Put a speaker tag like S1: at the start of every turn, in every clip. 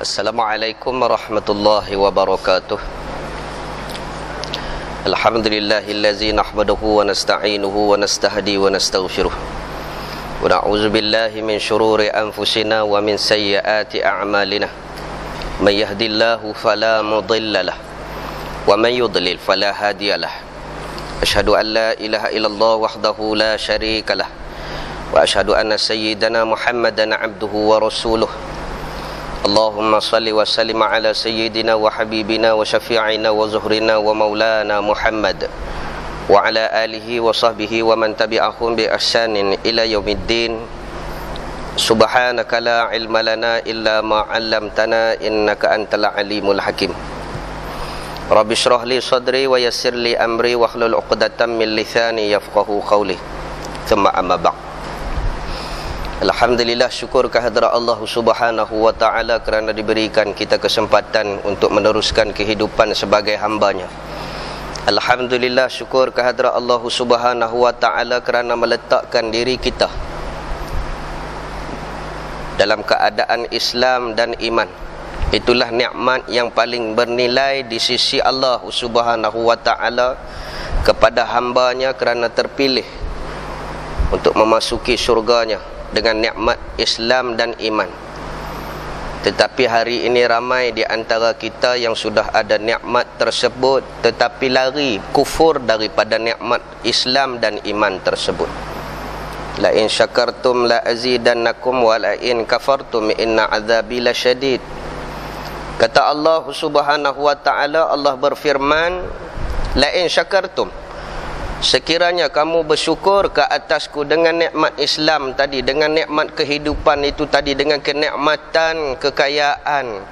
S1: Assalamualaikum warahmatullahi wabarakatuh. Alhamdulillahillazi nahmaduhu wa nasta'inuhu wa nastahdi wa nastaghfiruh. Wa na'udzu billahi min syururi anfusina wa min sayyiati a'malina. May yahdihillahu fala mudhillalah wa may yudlil fala hadiyalah. Asyhadu an la ilaha illallah wahdahu la syarikalah wa asyhadu anna sayyidana Muhammadan 'abduhu wa rasuluh. Allahumma salli wa sallim ala sayyidina wa habibina wa syafi'ina wa zuhrina wa maulana Muhammad wa ala alihi wa sahbihi wa man tabi'ahum bi ihsanin ila yaumiddin. Subhanaka la ilma lana illa ma 'allamtana innaka antal alimul hakim. Rabbi shrah li sadri wa yassir li amri wa hlul 'uqdatam min lisani yafqahu qawli. Thumma amma ba'd. Alhamdulillah, syukur kehadrat Allah Subhanahu wa ta'ala kerana diberikan kita kesempatan untuk meneruskan kehidupan sebagai hambanya. Alhamdulillah, syukur kehadrat Allah Subhanahu wa ta'ala kerana meletakkan diri kita dalam keadaan Islam dan iman. Itulah nikmat yang paling bernilai di sisi Allah Subhanahu wa ta'ala kepada hambanya kerana terpilih untuk memasuki syurganya dengan nikmat Islam dan iman. Tetapi hari ini ramai di antara kita yang sudah ada nikmat tersebut tetapi lari kufur daripada nikmat Islam dan iman tersebut. La in syakartum la azidannakum wa la in kafartum inna azabi lasyadid. Kata Allah Subhanahu wa ta'ala, Allah berfirman, la in syakartum, sekiranya kamu bersyukur ke atasku dengan nikmat Islam tadi, dengan nikmat kehidupan itu tadi, dengan kenikmatan, kekayaan,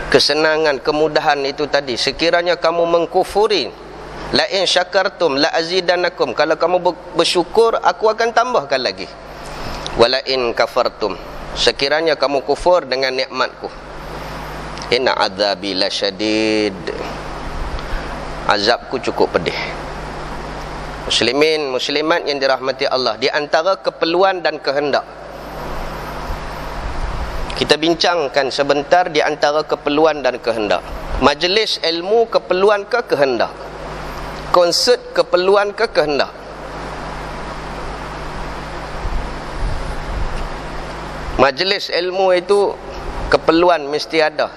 S1: kesenangan, kemudahan itu tadi, sekiranya kamu mengkufuri, la in syakartum la azidannakum, kalau kamu bersyukur aku akan tambahkan lagi. Wala in kafartum, sekiranya kamu kufur dengan nikmatku, inna azabi lasyadid, azabku cukup pedih. Muslimin, muslimat yang dirahmati Allah, di antara keperluan dan kehendak, kita bincangkan sebentar di antara keperluan dan kehendak. Majlis ilmu keperluan ke kehendak? Konsert keperluan ke kehendak? Majlis ilmu itu keperluan mesti ada.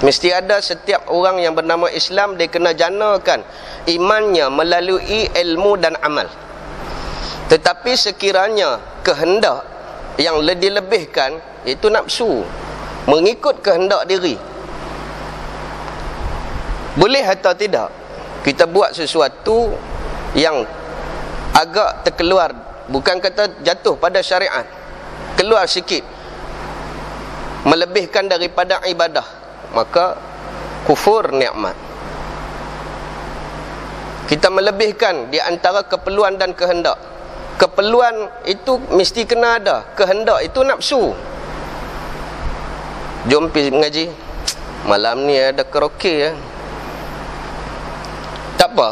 S1: Mesti ada. Setiap orang yang bernama Islam, dia kena janakan imannya melalui ilmu dan amal. Tetapi sekiranya kehendak yang dilebihkan, itu nafsu, mengikut kehendak diri, boleh atau tidak kita buat sesuatu yang agak terkeluar, bukan kata jatuh pada syariat, keluar sikit, melebihkan daripada ibadah, maka kufur nikmat. Kita melebihkan di antara keperluan dan kehendak. Keperluan itu mesti kena ada, kehendak itu nafsu. Jom pergi mengaji, malam ni ada karaoke ya. Tak apa,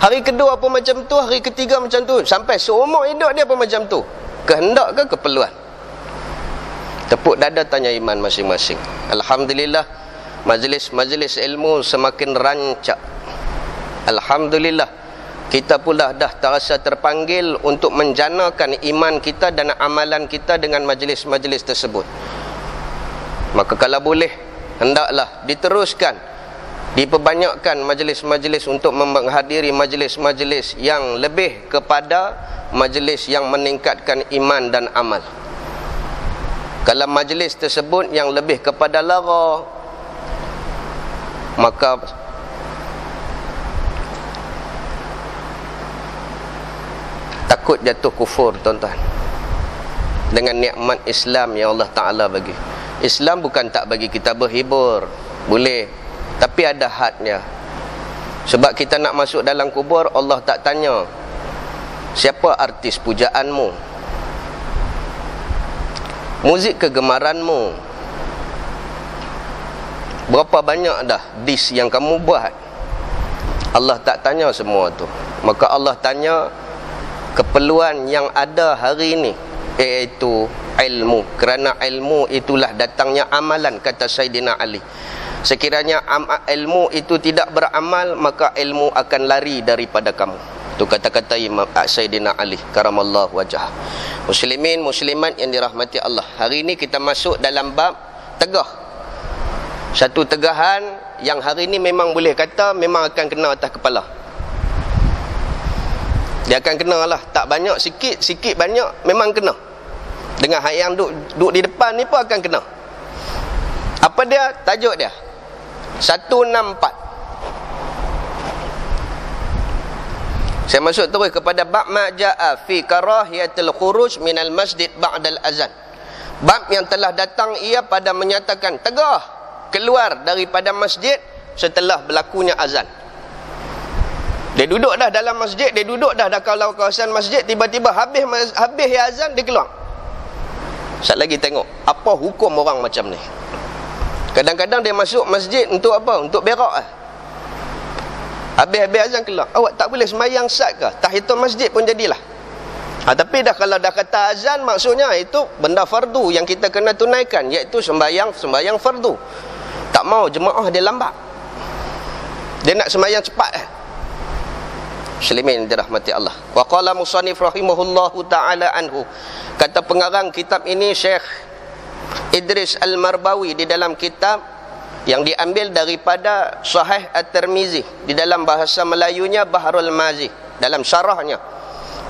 S1: hari kedua pun macam tu, hari ketiga macam tu, sampai seumur hidup dia pun macam tu. Kehendak ke keperluan? Tepuk dada tanya iman masing-masing. Alhamdulillah, majlis-majlis ilmu semakin rancak. Alhamdulillah, kita pula dah terasa terpanggil untuk menjanakan iman kita dan amalan kita dengan majlis-majlis tersebut. Maka kalau boleh, hendaklah diteruskan, diperbanyakkan majlis-majlis untuk menghadiri majlis-majlis yang lebih kepada majlis yang meningkatkan iman dan amal. Kalau majlis tersebut yang lebih kepada lara, maka takut jatuh kufur, tuan-tuan, dengan nikmat Islam yang Allah Ta'ala bagi. Islam bukan tak bagi kita berhibur, boleh, tapi ada hadnya. Sebab kita nak masuk dalam kubur, Allah tak tanya siapa artis pujaanmu, muzik kegemaranmu, berapa banyak dah dis yang kamu buat. Allah tak tanya semua tu. Maka Allah tanya keperluan yang ada hari ini, iaitu ilmu. Kerana ilmu itulah datangnya amalan, kata Sayyidina Ali. Sekiranya ilmu itu tidak beramal, maka ilmu akan lari daripada kamu. Itu kata-kata Imam Sayyidina Ali karamallahu wajhah. Muslimin muslimat yang dirahmati Allah, hari ini kita masuk dalam bab tegah. Satu tegahan yang hari ini memang boleh kata memang akan kena atas kepala. Dia akan kena lah, tak banyak, sikit, sikit banyak, memang kena. Dengan hak yang duduk di depan ni pun akan kena. Apa dia? Tajuk dia 164. Saya masuk terus kepada bab ma jaa fi karahiyatil khuruj minal masjid ba'dal azan. Bab yang telah datang ia pada menyatakan tegah keluar daripada masjid setelah berlakunya azan. Dia duduk dah dalam masjid, dia duduk dah kalau kawasan masjid, tiba-tiba habis ya azan, dia keluar. Sat lagi tengok apa hukum orang macam ni. Kadang-kadang dia masuk masjid untuk apa? Untuk berak. Habis azan keluar. Awak tak boleh sembahyang sat ke? Tahiyatul masjid pun jadilah. Tapi dah kalau dah kata azan, maksudnya itu benda fardu yang kita kena tunaikan, iaitu sembahyang fardu. Tak mau jemaah dia lambat. Dia nak sembahyang cepat. Muslimin dirahmati Allah. Wa qala musannif rahimahullahu taala anhu. Kata pengarang kitab ini Syekh Idris Al-Marbawi di dalam kitab yang diambil daripada Sahih At-Tirmizi, di dalam bahasa Melayunya Bahrul Mazi, dalam syarahnya,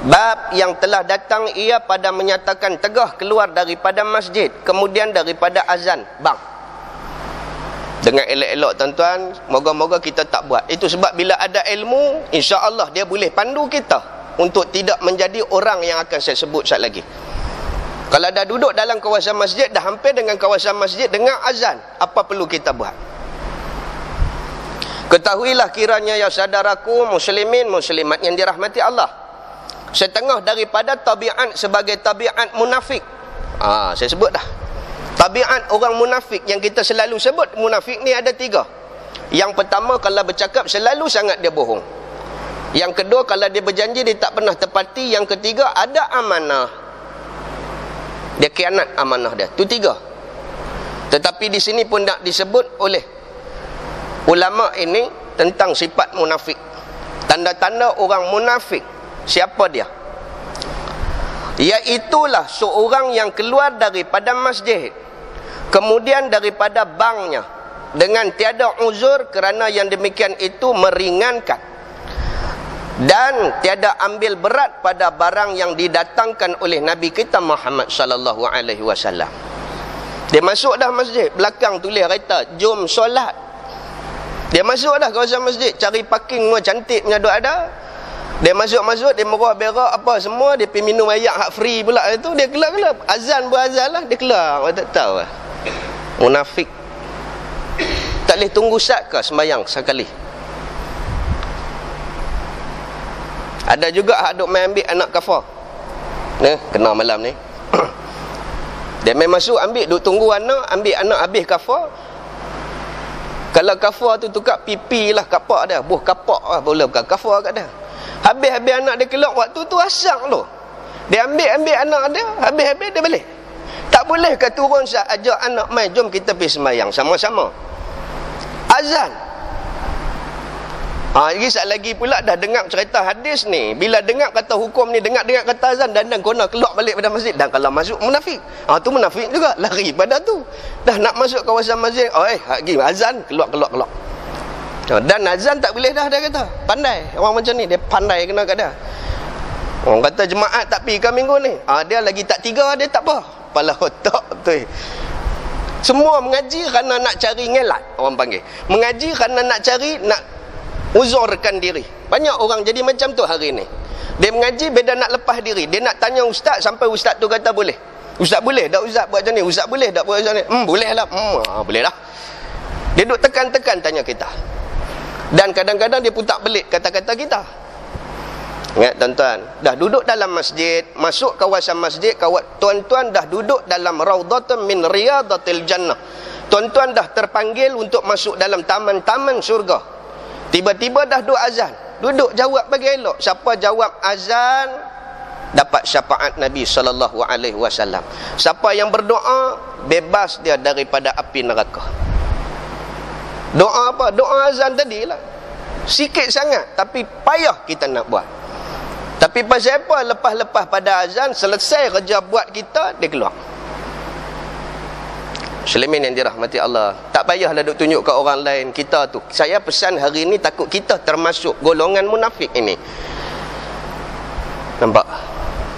S1: bab yang telah datang ia pada menyatakan tegah keluar daripada masjid kemudian daripada azan. Bang, dengan elok-elok tuan-tuan, moga-moga kita tak buat. Itu sebab bila ada ilmu, insya-Allah dia boleh pandu kita untuk tidak menjadi orang yang akan saya sebut sekali lagi. Kalau dah duduk dalam kawasan masjid, dah hampir dengan kawasan masjid dengan azan, apa perlu kita buat? Ketahuilah kiranya ya saudaraku muslimin muslimat yang dirahmati Allah, setengah daripada tabiat sebagai tabiat munafik. Saya sebut dah. Tabiat orang munafik yang kita selalu sebut, munafik ni ada 3. Yang pertama, kalau bercakap selalu sangat dia bohong. Yang kedua, kalau dia berjanji dia tak pernah tepati. Yang ketiga, ada amanah, dia khianat amanah dia. Itu 3. Tetapi di sini pun nak disebut oleh ulama ini tentang sifat munafik. Tanda-tanda orang munafik, siapa dia? Iaitulah seorang yang keluar daripada masjid kemudian daripada banknya dengan tiada uzur, kerana yang demikian itu meringankan dan tiada ambil berat pada barang yang didatangkan oleh Nabi kita Muhammad sallallahu alaihi wasallam. Dia masuk dah masjid, belakang tulis kereta jom solat. Dia masuk dah kawasan masjid, cari parking semua cantik punya duk ada. Dia masuk, dia merah berak apa semua, dia pergi minum air hak free pula itu, dia keluar. Azan berazan lah, dia keluar. Awak tak tahu lah. Munafik. Tak boleh tunggu sat ke sembahyang sekali. Ada juga hak duk main ambil anak kafar. Kena malam ni. Dia main masuk ambil, duk tunggu anak, ambil anak habis kafar. Kalau kafar tu tukar pipi lah kapak dia, buh kapak lah, boleh bukan kafar kat dia. Habis-habis anak dia keluar, waktu tu asang tu. Dia ambil anak dia, habis-habis dia balik. Tak boleh ke turun saat ajak anak main, jom kita pergi sembahyang sama-sama. Azan. Risat lagi pula dah dengar cerita hadis ni. Bila dengar kata hukum ni, dengar kata azan, dan kena keluar balik pada masjid. Dan kalau masuk munafik, tu munafik juga, lari pada tu. Dah nak masuk kawasan masjid, pergi azan, keluar. Dan azan tak boleh dah, dia kata. Pandai orang macam ni, dia pandai kena kat dia. Orang kata jemaat tak pergi ke minggu ni, dia lagi tak 3, dia tak apa. Kepala otak betul. Semua mengaji kerana nak cari ngelat, orang panggil. Mengaji kerana nak cari, nak uzurkan diri. Banyak orang jadi macam tu hari ni. Dia mengaji beda nak lepas diri. Dia nak tanya ustaz sampai ustaz tu kata boleh. Ustaz boleh tak ustaz buat macam ni? Ustaz boleh tak buat macam ni? Boleh lah. Boleh lah. Dia duk tekan-tekan tanya kita. Dan kadang-kadang dia pun tak belik kata-kata kita. Ingat tuan-tuan, dah duduk dalam masjid, masuk kawasan masjid, tuan-tuan dah duduk dalam raudhatun min riyadatil jannah. Tuan-tuan dah terpanggil untuk masuk dalam taman-taman syurga. Tiba-tiba dah duduk azan, duduk jawab bagi elok. Siapa jawab azan, dapat syafaat Nabi SAW. Siapa yang berdoa, bebas dia daripada api neraka. Doa apa? Doa azan tadilah. Sikit sangat, tapi payah kita nak buat. Tapi pasal apa? Lepas-lepas pada azan, selesai kerja buat kita, dia keluar. Muslimin yang dirahmati Allah, tak payahlah duk tunjuk ke orang lain kita tu. Saya pesan hari ni takut kita termasuk golongan munafik ini. Nampak?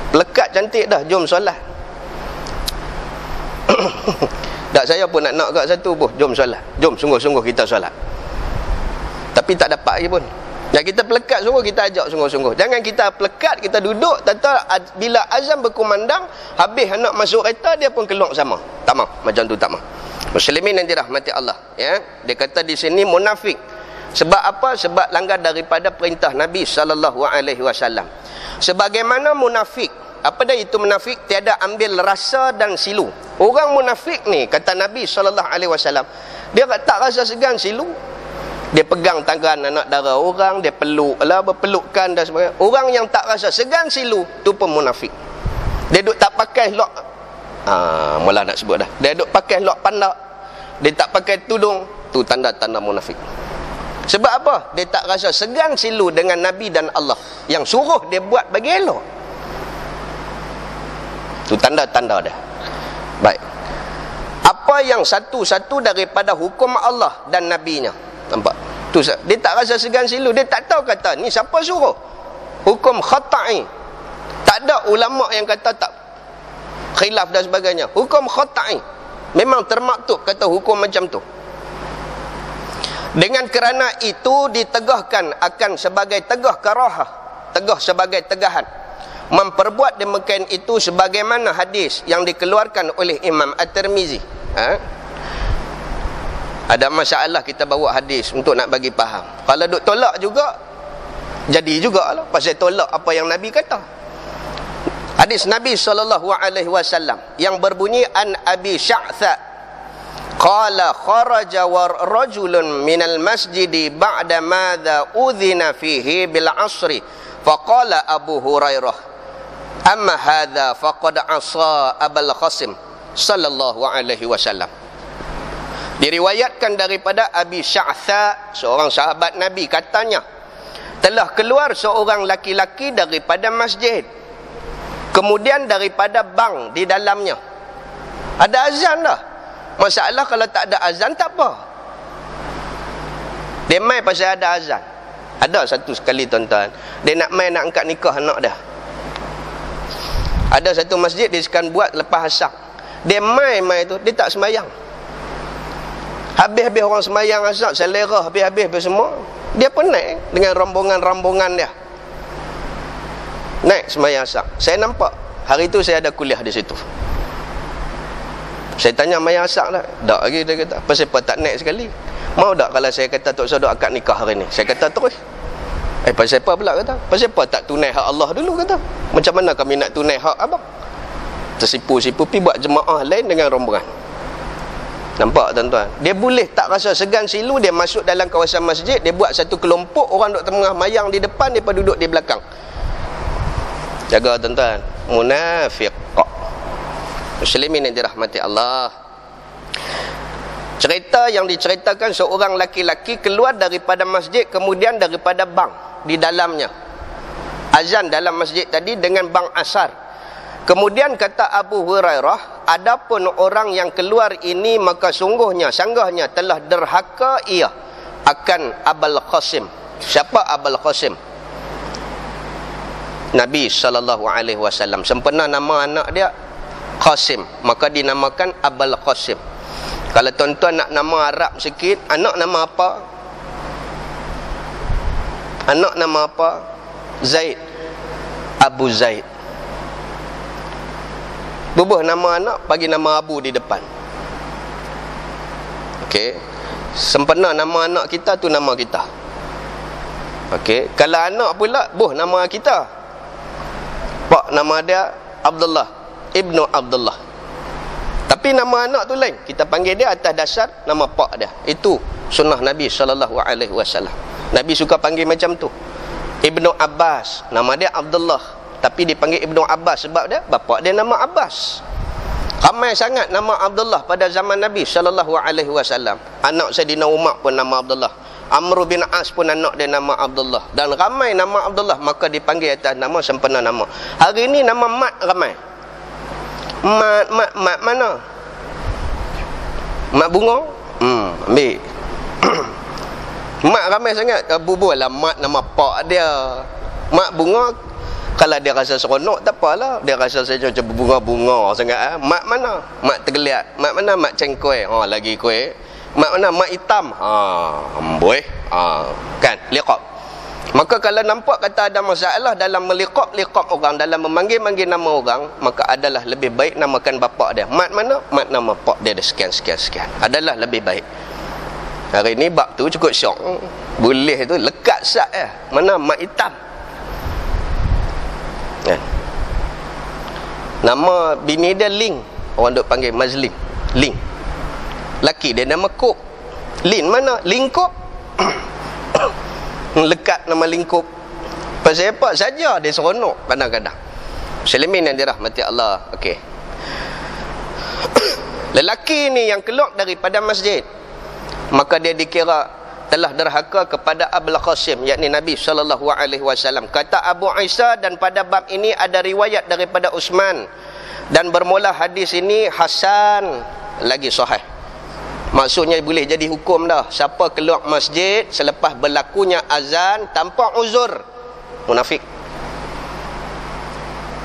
S1: Pelekat cantik dah, jom solat. Tak, saya pun nak kat satu pun, jom solat. Jom sungguh-sungguh kita solat. Tapi tak dapat lagi pun. Yang kita pelekat sungguh, kita ajak sungguh-sungguh. Jangan kita pelekat, kita duduk, bila azan berkumandang, habis nak masuk kereta, dia pun keluar sama. Tak mau, macam tu tak mau. Muslimin yang dirahmati Allah, ya. Dia kata di sini munafik. Sebab apa? Sebab langgar daripada perintah Nabi SAW. Sebagaimana munafik, apa dia itu munafik? Tiada ambil rasa dan silu. Orang munafik ni, kata Nabi SAW, dia tak rasa segan silu. Dia pegang tangan anak dara orang, dia peluk lah, berpelukan dan sebagainya. Orang yang tak rasa segan silu, tu pun munafik. Dia duk tak pakai lok, mula nak sebut dah. Dia duk pakai lok pandak, dia tak pakai tudung, tu tanda-tanda munafik. Sebab apa? Dia tak rasa segan silu dengan Nabi dan Allah yang suruh dia buat bagi elok. Tu tanda-tanda dah. Baik. Apa yang satu-satu daripada hukum Allah dan Nabi-Nya. Nampak? Tu, dia tak rasa segan silu. Dia tak tahu kata ni siapa suruh. Hukum khata'i. Tak ada ulama yang kata tak khilaf dan sebagainya. Hukum khata'i. Memang termaktub kata hukum macam tu. Dengan kerana itu ditegahkan akan sebagai tegah karahah. Tegah sebagai tegahan. Memperbuat demikian itu sebagaimana hadis yang dikeluarkan oleh Imam At-Tirmizi. Ada masalah kita bawa hadis untuk nak bagi faham. Kalau duk tolak juga, jadi jugalah. Pasal tolak apa yang Nabi kata. Hadis Nabi SAW yang berbunyi an Abi Sya'tha qala kharaja rajulun minal masjidi ba'da madha udhina fihi bil asri faqala Abu Hurairah amma hadha faqad asa Abul Qasim sallallahu alaihi wasallam. Diriwayatkan daripada Abi Sya'tha, seorang sahabat Nabi, katanya telah keluar seorang laki-laki daripada masjid, kemudian daripada bank di dalamnya ada azan dah. Masalah kalau tak ada azan tak apa, dia main pasal ada azan. Ada satu sekali tuan-tuan, dia nak main nak angkat nikah anak dah. Ada satu masjid dia sekan buat lepas asar, dia main tu, dia tak sembahyang. Habis-habis orang sembahyang asar, selera habis-habis semua, dia pun naik dengan rombongan-rombongan dia. Naik sembahyang asar. Saya nampak, hari tu saya ada kuliah di situ. Saya tanya sembahyang asar lah. Tak lagi, dia kata. Pasal apa tak naik sekali? Mau tak kalau saya kata Tok Sadok akad nikah hari ni? Saya kata terus. Pasal apa pula kata? Pasal apa tak tunai hak Allah dulu kata? Macam mana kami nak tunai hak abang? Tersipu-sipu pergi buat jemaah lain dengan rombongan. Nampak tuan-tuan? Dia boleh tak rasa segan silu, dia masuk dalam kawasan masjid, dia buat satu kelompok orang duduk tengah mayang di depan, mereka duduk di belakang. Jaga tuan-tuan. Munafiq. Muslimin yang dirahmati Allah. Cerita yang diceritakan seorang laki-laki keluar daripada masjid, kemudian daripada bank di dalamnya. Azan dalam masjid tadi dengan bank asar. Kemudian kata Abu Hurairah, adapun orang yang keluar ini maka sanggahnya telah derhaka ia akan Abul Qasim. Siapa Abul Qasim? Nabi SAW. Sempena nama anak dia Qasim, maka dinamakan Abul Qasim. Kalau tuan-tuan nak nama Arab sikit, anak nama apa? Anak nama apa? Zaid. Abu Zaid. Berubah nama anak, bagi nama Abu di depan. Okey. Sempena nama anak kita tu nama kita. Okey. Kalau anak pula, nama kita. Pak nama dia Abdullah, Ibnu Abdullah. Tapi nama anak tu lain. Kita panggil dia atas dasar nama pak dia. Itu sunnah Nabi SAW. Nabi suka panggil macam tu. Ibnu Abbas, nama dia Abdullah. tapi dipanggil Ibnu Abbas sebab dia bapa dia nama Abbas. Ramai sangat nama Abdullah pada zaman Nabi SAW. Anak Saidina Umar pun nama Abdullah. Amr bin As pun anak dia nama Abdullah. Dan ramai nama Abdullah, maka dipanggil atas nama sempena nama. Hari ini nama Mat ramai. Mat mana? Mat bunga? Ambil. Mat ramai sangat. Bubur lah mat nama pak dia. Mat bunga, kalau dia rasa seronok tak apalah. Dia rasa saya macam bunga-bunga sangat. Mat mana? Mat tergeliat. Mat mana? Mat cengkuih. Lagi kuih. Mat mana? Mat hitam. Amboi. Kan? Liqab. Maka kalau nampak kata ada masalah dalam meliqab orang, dalam memanggil-manggil nama orang, maka adalah lebih baik namakan bapa dia. Mat mana? Mat nama pak dia ada sekian. Adalah lebih baik. Hari ni bab tu cukup syok. Boleh tu lekat sat ya. Mana? Mat hitam. Kan? Nama bini dia Ling. Orang duk panggil Mazlim. Ling. Laki dia nama Kop. Lin mana? Lingkup. Lekat nama lingkup. Pasal apa saja dia seronok kadang-kadang. Muslimin yang dirahmati Allah. Okey. Lelaki ni yang keluar daripada masjid, maka dia dikira telah derhaka kepada Abul Qasim, yakni Nabi SAW. Kata Abu Isa, dan pada bab ini ada riwayat daripada Utsman, dan bermula hadis ini hasan, lagi sahih. Maksudnya boleh jadi hukum dah. Siapa keluar masjid selepas berlakunya azan tanpa uzur, munafik.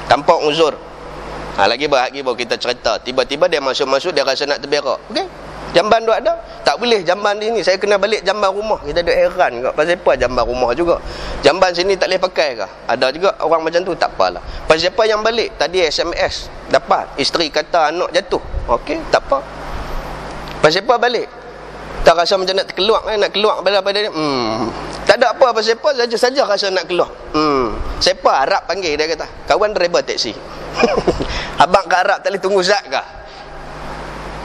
S1: Tanpa uzur. Lagi baru kita cerita, tiba-tiba dia masuk-masuk, dia rasa nak terberak. Okey. Jamban duk ada. Tak boleh jamban di sini. Saya kena balik jamban rumah. Kita duk heran juga. Pasal apa jamban rumah juga? Jamban sini tak boleh pakai ke? Ada juga orang macam tu. Tak apalah. Pasal apa yang balik? Tadi SMS dapat. Isteri kata anak jatuh. Okey, tak apa. Pasal apa balik? Tak rasa macam nak keluar, nak keluar pada dia. Tak ada apa pasal apa, saja rasa nak keluar. Siapa Arab panggil dia kata. Kawan driver taksi. Abang kat Arab tak boleh tunggu zat ke?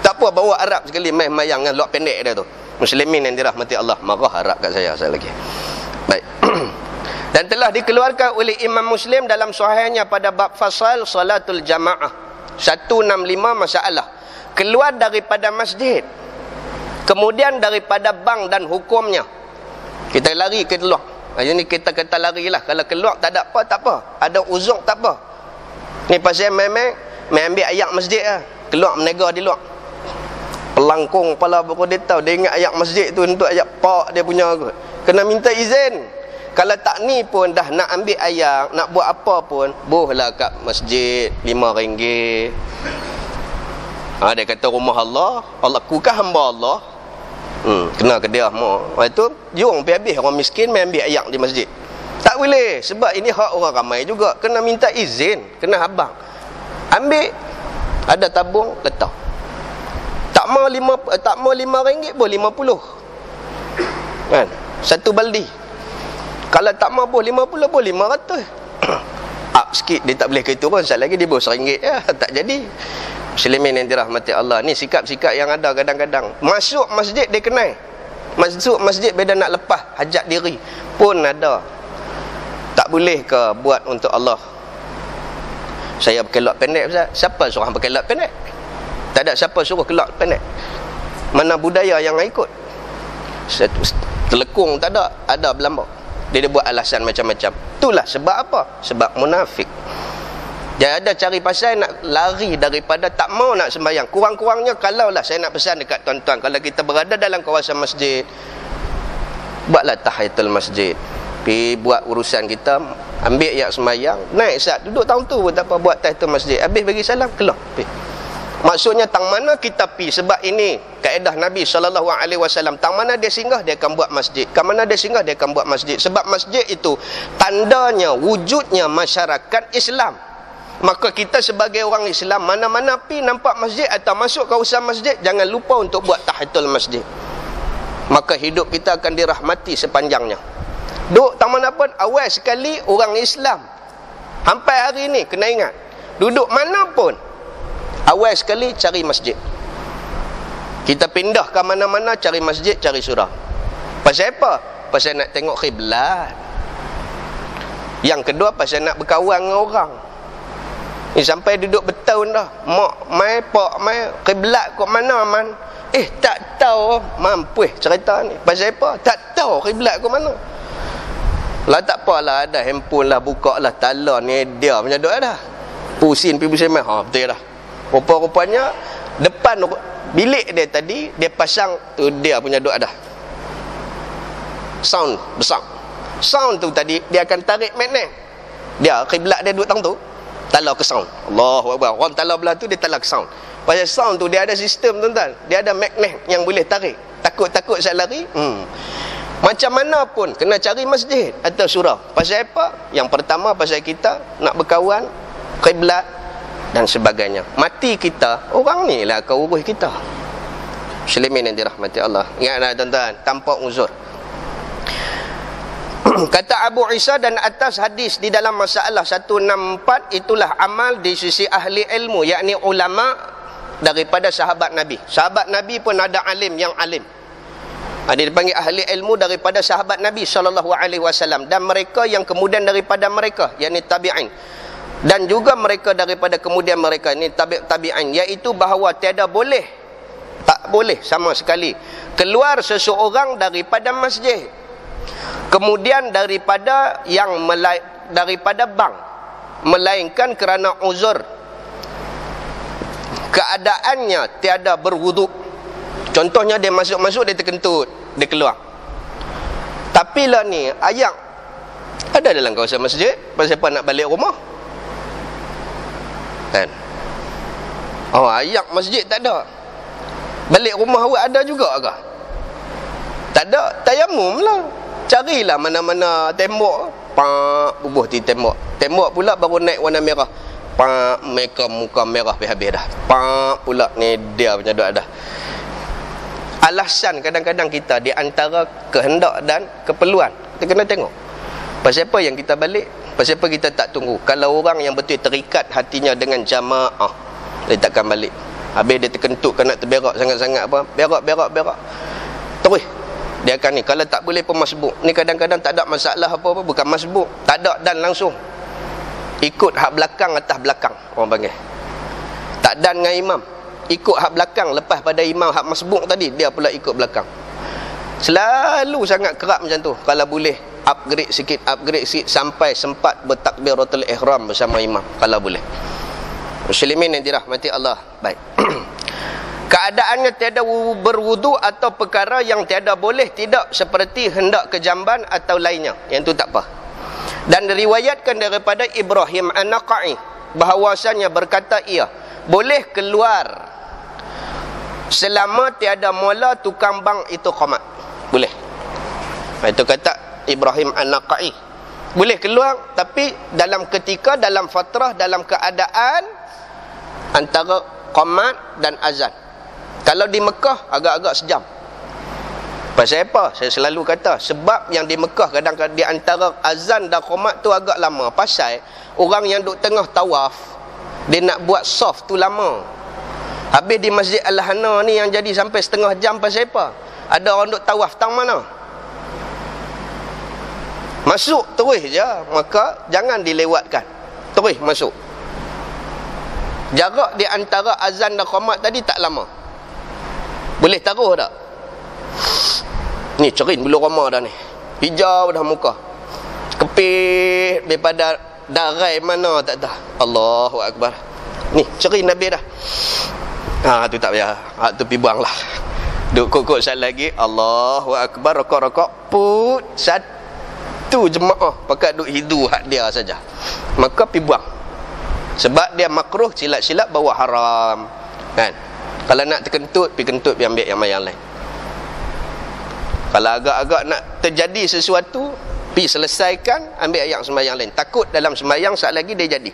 S1: Tak apa, bawa Arab sekali main mayang dengan luak pendek dia tu. Muslimin yang dirahmati Allah. Marah Arab kat saya lagi. Baik. Dan telah dikeluarkan oleh Imam Muslim dalam sahihnya pada bab fasal salatul jamaah 165 masalah. Keluar daripada masjid, kemudian daripada bank dan hukumnya. Kita lari ke keluar. Ini kita kata larilah. Kalau keluar tak ada apa, tak apa. Ada uzur tak apa. Ni pasal main ambil ayat masjid lah. Keluar menega di luar. Pelangkung kepala berkodeta, dia ingat ayat masjid tu untuk ayat pak dia punya kot. Kena minta izin. Kalau tak ni pun dah nak ambil ayat, nak buat apa pun, bohlah kat masjid RM5. Dia kata rumah Allah, aku kan hamba Allah. Kena ke dia mau. Itu jom pergi habis orang miskin main ambil ayat di masjid. Tak boleh, sebab ini hak orang ramai juga. Kena minta izin, kena habang. Ambil, ada tabung, letak. Tak mau RM5 boleh 50. Kan? Satu baldi. Kalau tak mau boleh 50 boleh 500. Up sikit dia tak boleh ke itu pun, sat lagi dia bos RM1 ya, tak jadi. Muslimin yang dirahmati Allah, ni sikap-sikap yang ada kadang-kadang. Masuk masjid dia kenal. Masuk masjid beda nak lepas hajat diri pun ada. Tak boleh ke buat untuk Allah? Saya pakai lok pendek Ustaz. Siapa suruh pakai lok pendek? Tak ada siapa suruh kelak pendek. Mana budaya yang ikut? Telekung tak ada, ada berlambak. Dia buat alasan macam-macam. Itulah sebab apa? Sebab munafik. Dia ada cari pasal nak lari daripada tak mau nak sembahyang. Kurang-kurangnya kalaulah saya nak pesan dekat tuan-tuan, kalau kita berada dalam kawasan masjid, buatlah tahiyatul masjid. Pergi buat urusan kita, ambil ayat sembahyang, naik saat duduk tahun tu pun tak apa, buat tahiyatul masjid. Habis bagi salam, keluar. Maksudnya tang mana kita pi, sebab ini kaedah Nabi SAW. Tang mana dia singgah, dia akan buat masjid. Ke mana dia singgah, dia akan buat masjid. Sebab masjid itu tandanya wujudnya masyarakat Islam. Maka kita sebagai orang Islam, mana-mana pi nampak masjid atau masuk kawasan masjid, jangan lupa untuk buat tahiyatul masjid. Maka hidup kita akan dirahmati sepanjangnya. Duduk tang mana pun, awal sekali orang Islam sampai hari ini kena ingat, duduk mana pun awal sekali cari masjid. Kita pindah ke mana-mana cari masjid, cari surau. Pasal apa? Pasal nak tengok khiblat. Yang kedua pasal nak berkawan dengan orang. Ni sampai duduk bertahun dah. Mak mai, pak mai, kiblat kok mana man? Tak tahu. Mampu cerita ni. Pasal apa? Tak tahu kiblat kok mana. Lah tak apalah, ada handphone lah, buka lah tala ni dia punya doa dah. Pusing pergi pusing mai. Betul dah. Rupa-rupanya depan bilik dia tadi dia pasang tu dia punya doa dah. Sound besar. Sound tu tadi dia akan tarik magnet. Dia kiblat dia duduk tang tu. Tala ke sound. Allahu Akbar. Orang tala belah tu dia tala ke sound. Pasal sound tu dia ada sistem tuan-tuan. Dia ada magnet yang boleh tarik. Takut-takut saya lari. Macam mana pun kena cari masjid atau surau. Pasal apa? Yang pertama pasal kita nak berkawan, kiblat dan sebagainya. Mati kita, orang ni lah akan urus kita. Muslimin yang dirahmati Allah. Ingatlah tuan-tuan, tanpa uzur. Kata Abu Isa dan atas hadis di dalam masalah 164, itulah amal di sisi ahli ilmu, yakni ulama daripada sahabat Nabi. Sahabat Nabi pun ada alim yang alim. Ada dipanggil ahli ilmu daripada sahabat Nabi SAW, dan mereka yang kemudian daripada mereka, yakni tabi'in, dan juga mereka daripada kemudian mereka, ini tabi'in, iaitu bahawa tiada boleh, tak boleh sama sekali keluar seseorang daripada masjid kemudian daripada daripada bank, melainkan kerana uzur keadaannya tiada berwuduk. Contohnya dia masuk-masuk, dia terkentut, dia keluar. Tapi lah ni ayak ada dalam kawasan masjid, pasal apa nak balik rumah kan? Ayak masjid tak ada, balik rumah awak ada juga ke? Tak ada, tayamum lah. Carilah mana-mana tembok, bubuh di tembok. Tembok pula baru naik warna merah, mereka muka merah habis dah. Pula ni dia punya doa dah. Alasan kadang-kadang kita di antara kehendak dan keperluan, kita kena tengok pasal apa yang kita balik, pasal apa kita tak tunggu. Kalau orang yang betul terikat hatinya dengan jamaah, dia takkan balik. Habis dia terkentut kan nak terberak sangat-sangat apa, berak terus dia akan ni. Kalau tak boleh pun masbuk. Ni kadang-kadang tak ada masalah apa-apa, bukan masbuk, tak ada dan langsung ikut hak belakang atas belakang, orang panggil. Tak dan dengan imam, ikut hak belakang lepas pada imam hak masbuk tadi, dia pula ikut belakang. Selalu sangat kerap macam tu. Kalau boleh upgrade sikit sampai sempat bertakbiratul ihram bersama imam kalau boleh. Muslimin yang dirahmati Allah. Baik. Keadaannya tiada berwudu atau perkara yang tiada boleh, tidak seperti hendak ke jamban atau lainnya, yang tu tak apa. Dan diriwayatkan daripada Ibrahim An-Naqai bahawasanya berkata ia, boleh keluar selama tiada mula tukang bank itu qamat. Boleh. Itu kata Ibrahim An-Naqai. Boleh keluar, tapi dalam ketika, dalam fatrah, dalam keadaan antara qamat dan azan. Kalau di Mekah agak-agak sejam. Pasal apa? Saya selalu kata, sebab yang di Mekah kadang-kadang di antara azan dan qamat tu agak lama. Pasal orang yang duk tengah tawaf, dia nak buat soft tu lama. Habis di Masjid Al-Hana ni yang jadi sampai setengah jam. Pasal apa? Ada orang duk tawaf tang mana? Masuk terus je. Maka jangan dilewatkan, terus masuk. Jarak di antara azan dan qamat tadi tak lama. Boleh taruh tak? Ni cerin bulu roma dah ni, hijau dah muka, kepit daripada darai mana tak tahu. Allahu Akbar. Ni cerin Nabi dah. Tu tak payah, tu pi buang lah. Duk kokok sekali lagi, Allahu Akbar, rokok-rokok put satu jemaah pakat duk hidu hak dia saja, maka pi buang. Sebab dia makruh, silat-silat bawa haram kan. Kalau nak terkentut, pi kentut, pi ambil yang lain. Kalau agak-agak nak terjadi sesuatu, pi selesaikan, ambil yang sembahyang lain. Takut dalam sembahyang saat lagi dia jadi.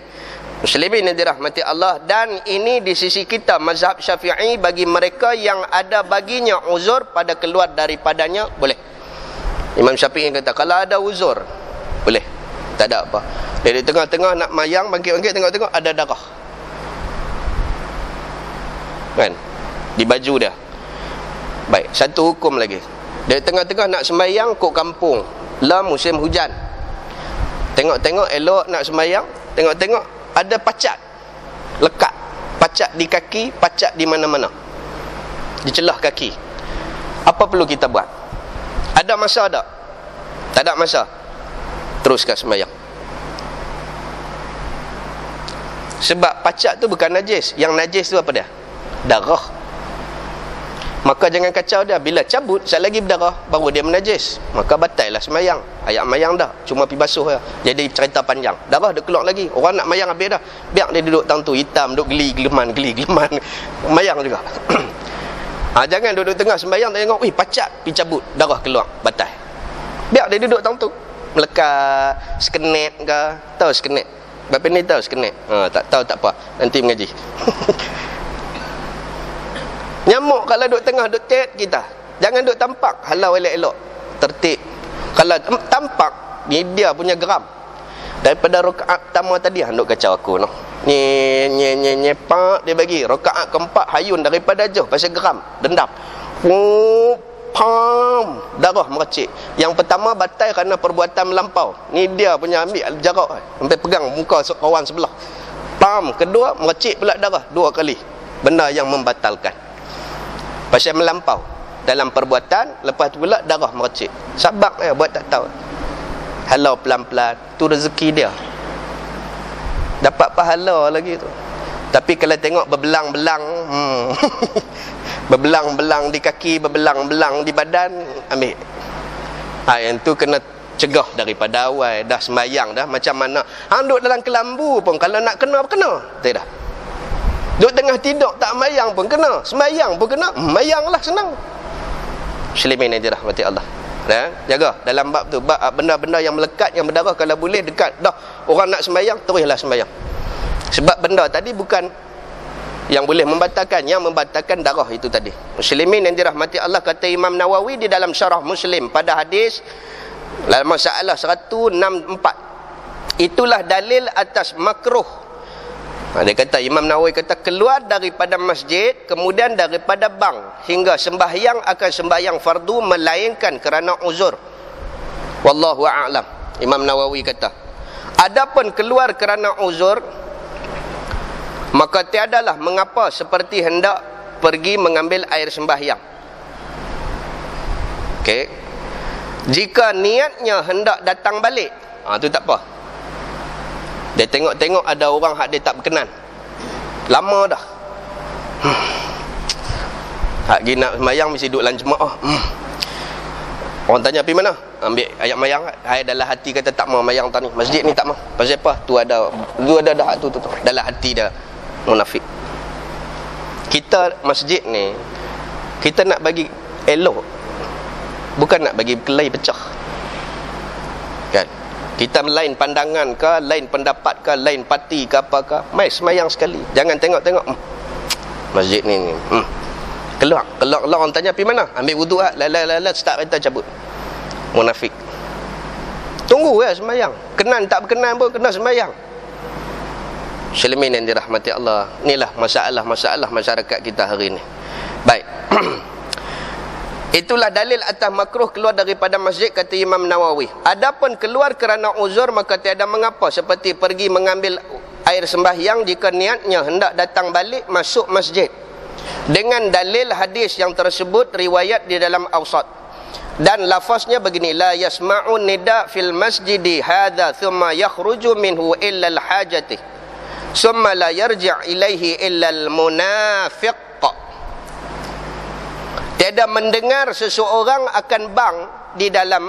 S1: Muslimin yang dirahmati Allah. Dan ini di sisi kita mazhab Syafi'i, bagi mereka yang ada baginya uzur pada keluar daripadanya, boleh. Imam Syafi'i kata kalau ada uzur boleh, tak ada apa. Dia di tengah-tengah nak mayang, bangkit-bangkit, tengok-tengok ada darah kan di baju dia. Baik, satu hukum lagi. Dia tengah-tengah nak sembahyang kok kampung, lah musim hujan, Tengok-tengok elok nak sembahyang, tengok-tengok ada pacat lekat, pacat di kaki, pacat di mana-mana, di celah kaki. Apa perlu kita buat? Ada masa tak? Tak ada masa. Teruskan sembahyang. Sebab pacat tu bukan najis. Yang najis tu apa dia? Darah. Maka jangan kacau dia. Bila cabut, sekali lagi berdarah, baru dia menajis. Maka batallah sembahyang. Ayat mayang dah, cuma pergi basuh je. Jadi cerita panjang. Darah dia keluar lagi. Orang nak mayang habis dah, biar dia duduk tang tu hitam, duduk geli-geleman. Mayang juga. Jangan duduk tengah sembahyang tengok, wih pacat, pergi cabut, darah keluar, batal. Biar dia duduk tang tu, melekat, skenet ke. Tahu skenet? Berapa ni tahu skenet? Tak tahu tak apa, nanti mengaji. Nyamuk kalau duduk tengah, duduk tet kita, jangan duduk tampak, halau elok-elok, tertib. Kalau tampak, ni dia punya geram. Daripada rakaat pertama tadi duk kacau aku noh. Nyepak dia bagi. Rakaat keempat hayun daripada jauh pasal geram, dendam. Pam, darah meracik. Yang pertama batal kerana perbuatan melampau. Ni dia punya ambil jarak sampai pegang muka kawan sebelah. Pam, kedua meracik pula darah 2 kali. Benda yang membatalkan. Pasal melampau dalam perbuatan, lepas tu pula darah meracik. Sabak buat tak tahu. Halau pelan-pelan, tu rezeki dia. Dapat pahala lagi tu. Tapi kalau tengok berbelang-belang, berbelang-belang di kaki, berbelang-belang di badan, ambil. Yang tu kena cegah daripada awal. Dah sembahyang dah, macam mana duduk dalam kelambu pun kalau nak kena, kena. Tidak. Duduk tengah tidur tak sembahyang pun kena, sembahyang pun kena. Sembahyanglah senang. Muslimin yang dirahmati Allah. Jaga dalam bab tu, bab benda-benda yang melekat, yang berdarah, kalau boleh dekat dah orang nak sembahyang, teruslah sembahyang. Sebab benda tadi bukan yang boleh membatalkan, yang membatalkan darah itu tadi. Muslimin yang dirahmati Allah, kata Imam Nawawi di dalam syarah Muslim pada hadis masalah 164, itulah dalil atas makruh. Dia kata, Imam Nawawi kata, keluar daripada masjid, kemudian daripada bank, hingga sembahyang akan sembahyang fardu, melainkan kerana uzur. Wallahu a'lam. Imam Nawawi kata, adapun keluar kerana uzur, maka tiadalah mengapa seperti hendak pergi mengambil air sembahyang. Okey. Jika niatnya hendak datang balik, tu tak apa. Dia tengok-tengok ada orang hak dia tak berkenan, lama dah. Hak pergi nak sembahyang mesti duduk dalam jemaah. Orang tanya pergi mana? Ambil ayat mayang. Hai dalam hati kata tak mau mayang tadi. Masjid ni tak mau. Pasal apa? Tu ada hak tu. Dalam hati dia munafik. Kita masjid ni, kita nak bagi elok, bukan nak bagi kelai pecah. Kan? Kita lain pandangan ke, lain pendapat ke, lain parti ke apa ke, mai semayang sekali. Jangan tengok-tengok masjid ni keluar orang tanya pergi mana? Ambil wuduk lah, start kereta cabut. Munafik. Tunggu semayang. Kenan tak berkenan pun kena semayang. Muslimin yang dirahmati Allah, inilah masalah masyarakat kita hari ini. Baik. Itulah dalil atas makruh keluar daripada masjid, kata Imam Nawawi. Adapun keluar kerana uzur, maka tiada mengapa seperti pergi mengambil air sembahyang jika niatnya hendak datang balik masuk masjid, dengan dalil hadis yang tersebut riwayat di dalam Awsat. Dan lafaznya begini, la yasma'u nida fil masjidi hadha thumma yakhruju minhu illa al-hajati thumma la yarji' ilaihi illa al-munafiq. Tiada mendengar seseorang akan bang di dalam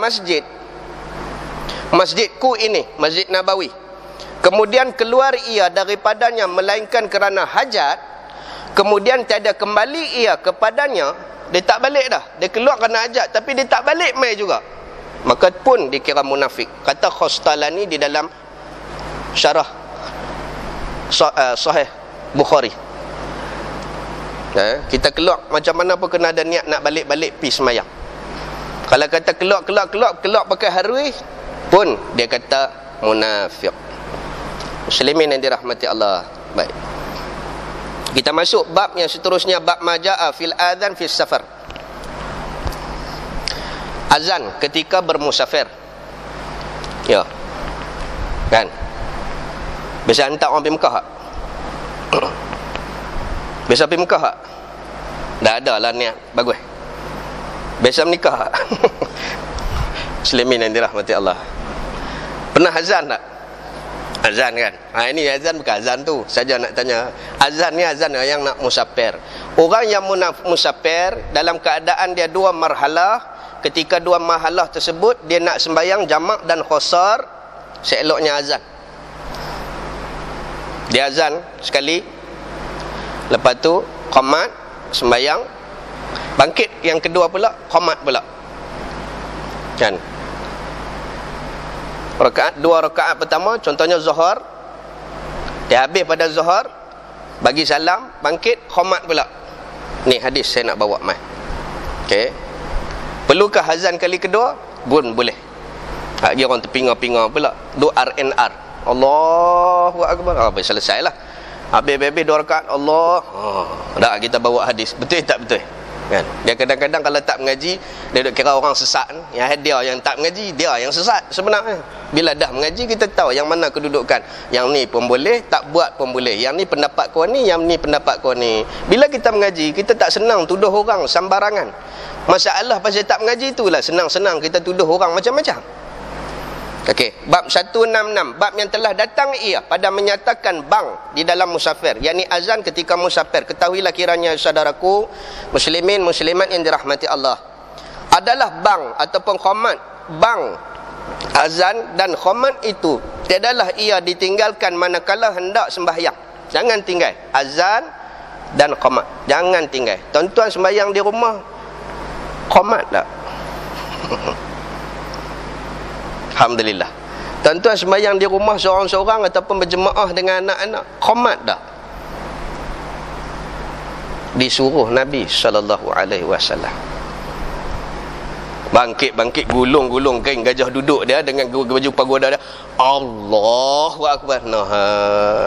S1: masjidku ini, Masjid Nabawi, kemudian keluar ia daripadanya melainkan kerana hajat, kemudian tiada kembali ia kepadanya. Dia tak balik dah, dia keluar kerana hajat tapi dia tak balik mai juga, maka pun dikira munafik. Kata Khostalani di dalam syarah Sahih Bukhari. Kita keluar macam mana pun kena ada niat nak balik-balik pi semayang. Kalau kata keluar pakai harui pun dia kata munafik. Muslimin yang dirahmati Allah. Baik. Kita masuk bab yang seterusnya, bab majaa fil adzan fis safar. Azan ketika bermusafir. Ya. Kan? Biasa hantar orang pergi Mekah tak? Biasa pergi Mekah tak? Dah ada lah niat bagus. Biasa menikah tak? Muslimin yang dirahmati Allah. Pernah azan tak? Azan kan? Ini azan bukan azan tu. Saja nak tanya. Azan ni azan yang nak musafir. Orang yang musafir dalam keadaan dia dua marhalah. Ketika dua marhalah tersebut dia nak sembahyang jamak dan qasar, seeloknya azan. Dia azan sekali, lepas tu qamat, sembahyang, bangkit yang kedua pula, qamat pula. Kan? Dua rakaat pertama, contohnya Zuhur, dia habis pada Zuhur, bagi salam, bangkit, qamat pula. Ni hadis saya nak bawa mai. Okey. Perlukah azan kali kedua? Pun boleh. Lagi orang terpinga-pinga pula. Duk RNR. Allahu Akbar. Habis selesailah. Habis-habis 2 rakaat Allah. Dah kita bawa hadis. Betul tak betul? Kan? Dia kadang-kadang kalau tak mengaji, dia duk kira orang sesat. Yang dia yang tak mengaji, dia yang sesat sebenarnya. Bila dah mengaji kita tahu yang mana kedudukan. Yang ni pun boleh, tak buat pun boleh. Yang ni pendapat kau ni, yang ni pendapat kau ni. Bila kita mengaji, kita tak senang tuduh orang sembarangan. Masalah pasal tak mengaji itulah senang-senang kita tuduh orang macam-macam. Okey, bab 166, bab yang telah datang ia pada menyatakan bang di dalam musafir, yakni azan ketika musafir. Ketahuilah kiranya saudaraku muslimin muslimat yang dirahmati Allah, adalah bang ataupun qamat. Bang, azan dan qamat itu tiadalah ia ditinggalkan manakala hendak sembahyang. Jangan tinggal azan dan qamat, jangan tinggal. Tuan-tuan sembahyang di rumah qamat tak? Alhamdulillah. Tuan-tuan sembahyang di rumah seorang-seorang ataupun berjemaah dengan anak-anak, qamat tak? Disuruh Nabi SAW. Bangkit-bangkit, gulung-gulung kain gajah duduk dia dengan baju pagoda dia. Allahu Akbar. Nah.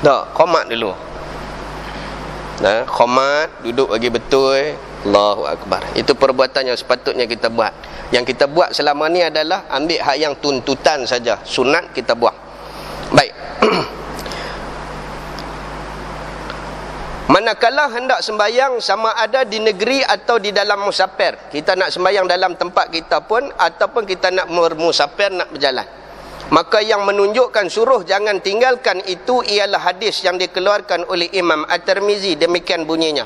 S1: Tak, qamat dulu. Nah, qamat, duduk bagi betul. Allahu Akbar. Itu perbuatan yang sepatutnya kita buat. Yang kita buat selama ni adalah ambil hak yang tuntutan saja, sunat kita buang. Baik. Manakala hendak sembahyang, sama ada di negeri atau di dalam musafir. Kita nak sembahyang dalam tempat kita pun, ataupun kita nak musafir, nak berjalan, maka yang menunjukkan suruh jangan tinggalkan itu ialah hadis yang dikeluarkan oleh Imam At-Tirmizi. Demikian bunyinya.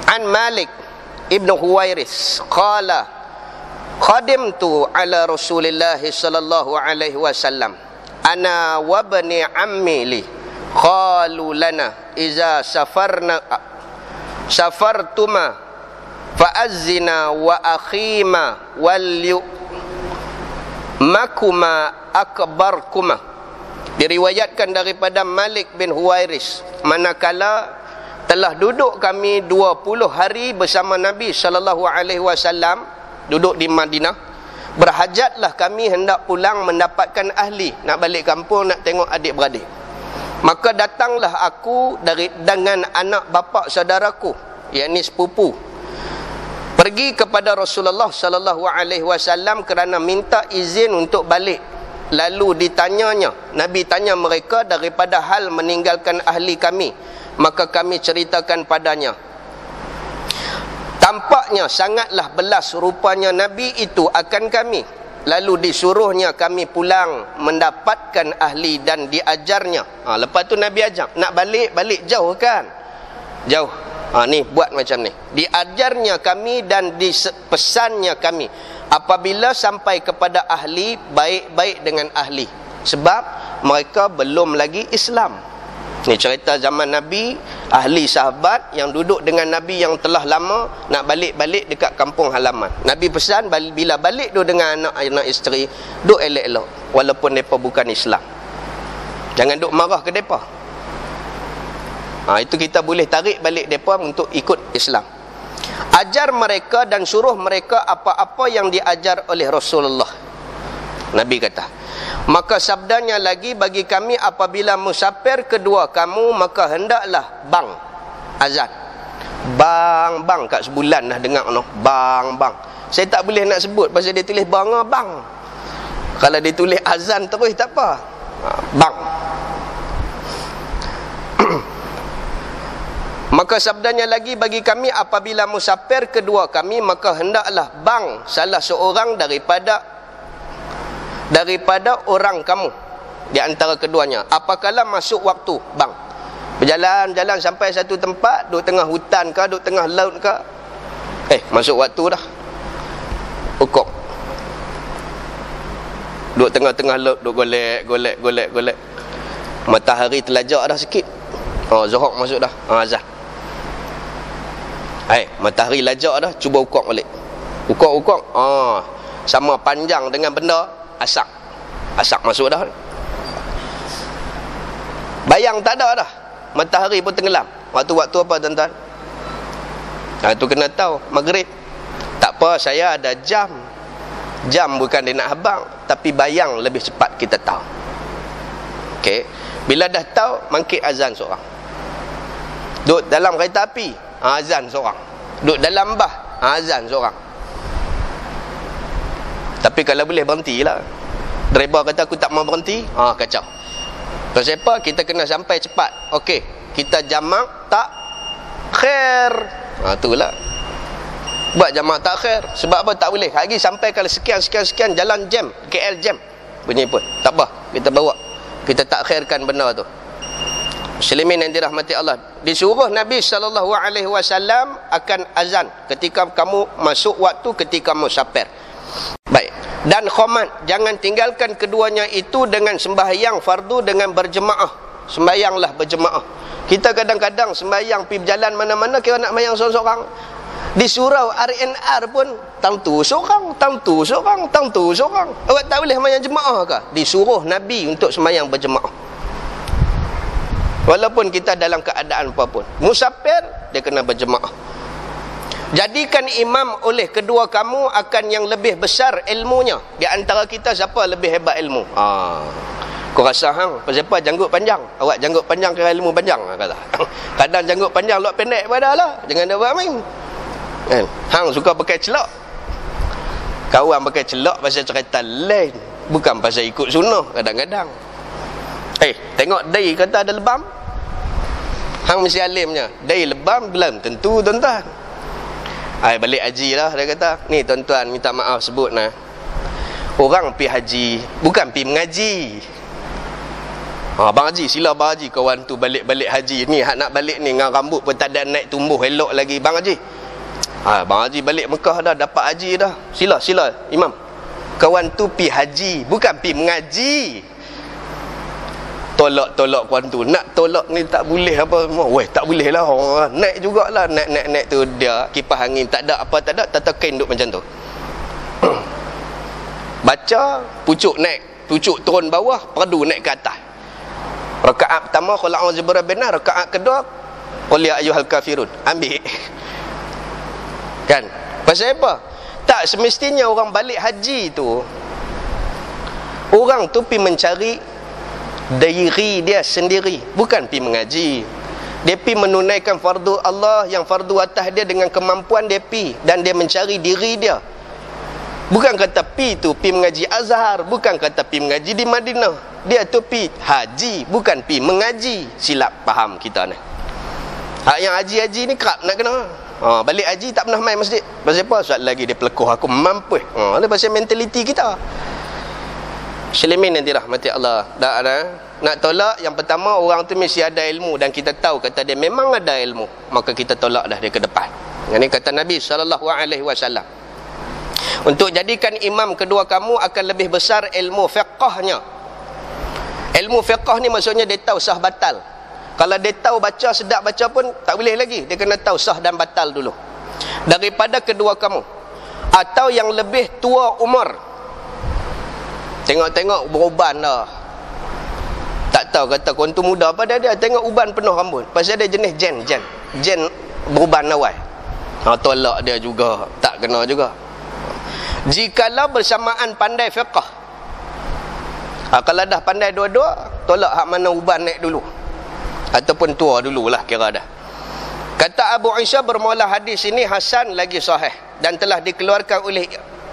S1: An Malik Ibn Huwairis qala khadimtu ala Rasulillah sallallahu alaihi wasallam ana wa bani ammi li qalu lana iza safartuma fa'azzina wa akhima wal makuma akbarkuma. Diriwayatkan daripada Malik bin Huwairis, manakala telah duduk kami 20 hari bersama Nabi sallallahu alaihi wasallam, duduk di Madinah, berhajatlah kami hendak pulang mendapatkan ahli, nak balik kampung, nak tengok adik-beradik. Maka datanglah aku dengan anak bapa saudaraku, yakni sepupu, pergi kepada Rasulullah sallallahu alaihi wasallam kerana minta izin untuk balik. Lalu ditanyanya, Nabi tanya mereka daripada hal meninggalkan ahli kami, maka kami ceritakan padanya. Tampaknya sangatlah belas rupanya Nabi itu akan kami. Lalu disuruhnya kami pulang mendapatkan ahli dan diajarnya. Lepas tu Nabi ajak nak balik jauh kan, jauh. Ni buat macam ni. Diajarnya kami dan dipesannya kami, apabila sampai kepada ahli, baik-baik dengan ahli, sebab mereka belum lagi Islam. Ni cerita zaman Nabi, ahli sahabat yang duduk dengan Nabi yang telah lama, nak balik-balik dekat kampung halaman. Nabi pesan bila balik duduk dengan anak isteri, duduk elok-elok walaupun mereka bukan Islam. Jangan duduk marah ke mereka. Itu kita boleh tarik balik mereka untuk ikut Islam. Ajar mereka dan suruh mereka apa-apa yang diajar oleh Rasulullah. Nabi kata, maka sabdanya lagi bagi kami, apabila musafir kedua kamu, maka hendaklah bang azan. Bang kat sebulan dah dengar no. Bang. Saya tak boleh nak sebut pasal dia tulis bang. Kalau ditulis azan terus tak apa. Bang. Maka sabdanya lagi, bagi kami apabila musafir kedua kami, maka hendaklah bang salah seorang daripada orang kamu di antara keduanya. Apakala masuk waktu bang, berjalan-jalan sampai satu tempat, duduk tengah hutan ke, duduk tengah laut ke, masuk waktu dah, hukum. Duduk tengah-tengah laut, duduk golek, matahari terlajak dah sikit, Zuhur masuk dah, azan. Matahari lajak dah, cuba ukur balik. Ukur. Sama panjang dengan benda asak. Asak masuk dah. Bayang tak ada dah. Matahari pun tenggelam. Waktu-waktu apa tuan-tuan? Itu kena tahu. Maghrib. Tak apa, saya ada jam. Jam bukan dia nak habang, tapi bayang lebih cepat kita tahu. Okey. Bila dah tahu, mangkit azan seorang. Duduk dalam kereta api, azan seorang. Duduk dalam bah, azan seorang. Tapi kalau boleh berhentilah. Driver kata aku tak mau berhenti, kacau. Pasal apa? Kita kena sampai cepat. Okey, kita jamak tak khair. Itulah. Buat jamak tak khair. Sebab apa tak boleh? Lagi sampai kalau sekian jalan jam, KL jam. Bunyi pun tak apa, kita bawa. Kita tak khairkan benda tu. Muslimin yang dirahmati Allah, disuruh Nabi SAW akan azan ketika kamu masuk waktu, ketika musafir. Baik. Dan khomat, jangan tinggalkan keduanya itu dengan sembahyang fardu dengan berjemaah. Sembahyanglah berjemaah. Kita kadang-kadang sembahyang pergi berjalan mana-mana, kira nak sembahyang seorang-seorang. Di surau RNR pun tentu seorang. Awak tak boleh sembahyang jemaah ke? Disuruh Nabi untuk sembahyang berjemaah. Walaupun kita dalam keadaan apapun, musafir dia kena berjemaah. Jadikan imam oleh kedua kamu akan yang lebih besar ilmunya. Di antara kita siapa lebih hebat ilmu? Kau rasa hang pasal apa janggut panjang? Awak janggut panjang kira ilmu panjang kata. Kadang janggut panjang luak pendek pada lah. Jangan ada buat main. Kan? Hang suka pakai celak. Kawan pakai celak pasal cerita lain, bukan pasal ikut sunnah kadang-kadang. Tengok dai kata ada lebam, hang mesti alimnya. Dai lebam belum tentu tuan-tuan. Balik haji lah dia kata. Ni tuan-tuan minta maaf sebut nah. Orang pi haji bukan pi mengaji. Abang haji, sila abang haji kawan tu balik-balik haji ni, hak nak balik ni dengan rambut pun tak ada naik tumbuh elok lagi bang haji. Bang haji balik Mekah dah, dapat haji dah. Sila imam. Kawan tu pi haji bukan pi mengaji. Tolak kawan tu. Nak tolak ni tak boleh apa semua. Tak boleh lah. Naik jugalah. Naik tu dia kipas angin. Tak ada apa, tak ada. Tata kain duduk macam tu. Baca, pucuk naik. Pucuk turun bawah, perdu naik ke atas. Rakaat pertama, qul a'udzu birabbinas. Rakaat kedua, qul ya ayyuhal kafirun. Ambil. Kan? Pasal apa? Tak semestinya orang balik haji tu, orang tu pergi mencari diri dia sendiri, bukan pi mengaji. Dia pi menunaikan fardu Allah yang fardu atas dia dengan kemampuan dia pi, dan dia mencari diri dia. Bukan kata pi tu pi mengaji Azhar, bukan kata pi mengaji di Madinah. Dia tu pi haji, bukan pi mengaji. Silap faham kita ni. Hak yang haji-haji ni kerap nak kena. Balik haji tak pernah main masjid. Pasal apa? Soal lagi dia pelekoh aku mampu. Itu pasal mentaliti kita. Muslimin yang dirahmati Allah. Nak tolak, yang pertama orang tu mesti ada ilmu, dan kita tahu kata dia memang ada ilmu, maka kita tolak dah dia ke depan. Ini kata Nabi SAW. Untuk jadikan imam kedua kamu akan lebih besar ilmu fiqahnya. Ilmu fiqah ni maksudnya dia tahu sah batal. Kalau dia tahu baca sedap baca pun tak boleh lagi. Dia kena tahu sah dan batal dulu. Daripada kedua kamu, atau yang lebih tua umur. Tengok-tengok beruban dah. Tak tahu kata kawan tu muda apa dia tengok uban penuh rambut. Pasal dia jenis Jen beruban awal. Tolak dia juga. Tak kena juga. Jikalau bersamaan pandai fiqah. Kalau dah pandai dua-dua, tolak hak mana uban naik dulu. Ataupun tua dululah kira dah. Kata Abu Isa, bermula hadis ini hasan lagi sahih, dan telah dikeluarkan oleh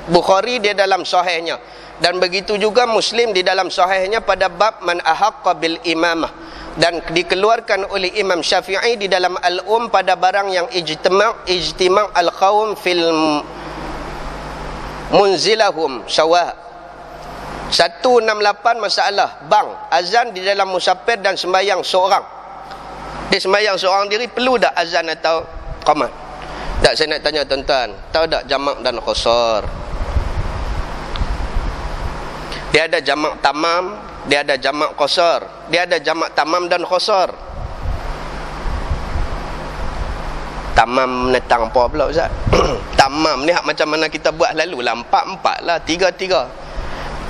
S1: Bukhari dia dalam sahihnya Dan begitu juga Muslim di dalam sahihnya pada bab man ahaqqa bil imamah, dan dikeluarkan oleh Imam Syafi'i di dalam pada barang yang ijtima' al-qaum fil munzilahum sawa. 168 masalah bang azan di dalam musafir dan sembahyang seorang. Dia sembahyang seorang diri, perlu tak azan atau qamat? Tak, saya nak tanya tuan-tuan, tahu tak jamak dan qasar? Dia ada jamak tamam, dia ada jamak qasar, dia ada jamak tamam dan qasar. Tamam netang apa pula Ustaz? Tamam ni hak macam mana kita buat lalu lah, 4-4 lah, 3-3.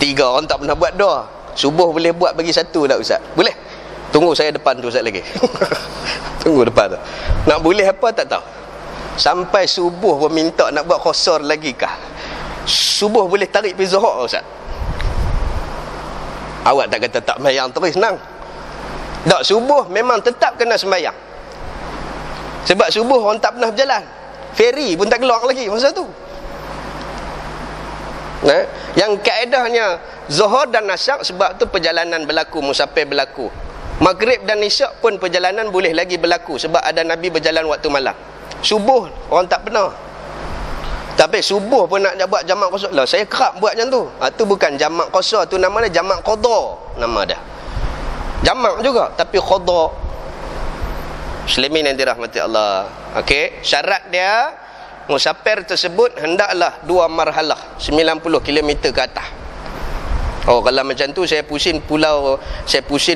S1: 3 orang tak pernah buat 2. Subuh boleh buat bagi 1 tak Ustaz? Boleh? Tunggu saya depan tu Ustaz lagi. Tunggu depan tu. Nak boleh apa tak tahu. Sampai subuh pun minta nak buat qasar lagi kah? Subuh boleh tarik pergi Zuhur Ustaz? Awak tak kata tak sembahyang terus, senang. Tak, subuh memang tetap kena sembahyang. Sebab subuh orang tak pernah berjalan. Feri pun tak keluar lagi masa tu. Nah, yang kaedahnya Zuhur dan Asar sebab tu perjalanan berlaku, musafir berlaku. Maghrib dan Isyak pun perjalanan boleh lagi berlaku sebab ada Nabi berjalan waktu malam. Subuh orang tak pernah. Tapi subuh pun nak buat jamak qasar. Lah saya kerap buat macam tu. Tu bukan jamak qasar, tu nama dia jamak qada. Nama dia. Jamak juga tapi qada. Muslimin yang dirahmati Allah. Okey, syarat dia musafir tersebut hendaklah 2 marhalah 90 km ke atas. Oh, kalau macam tu saya pusing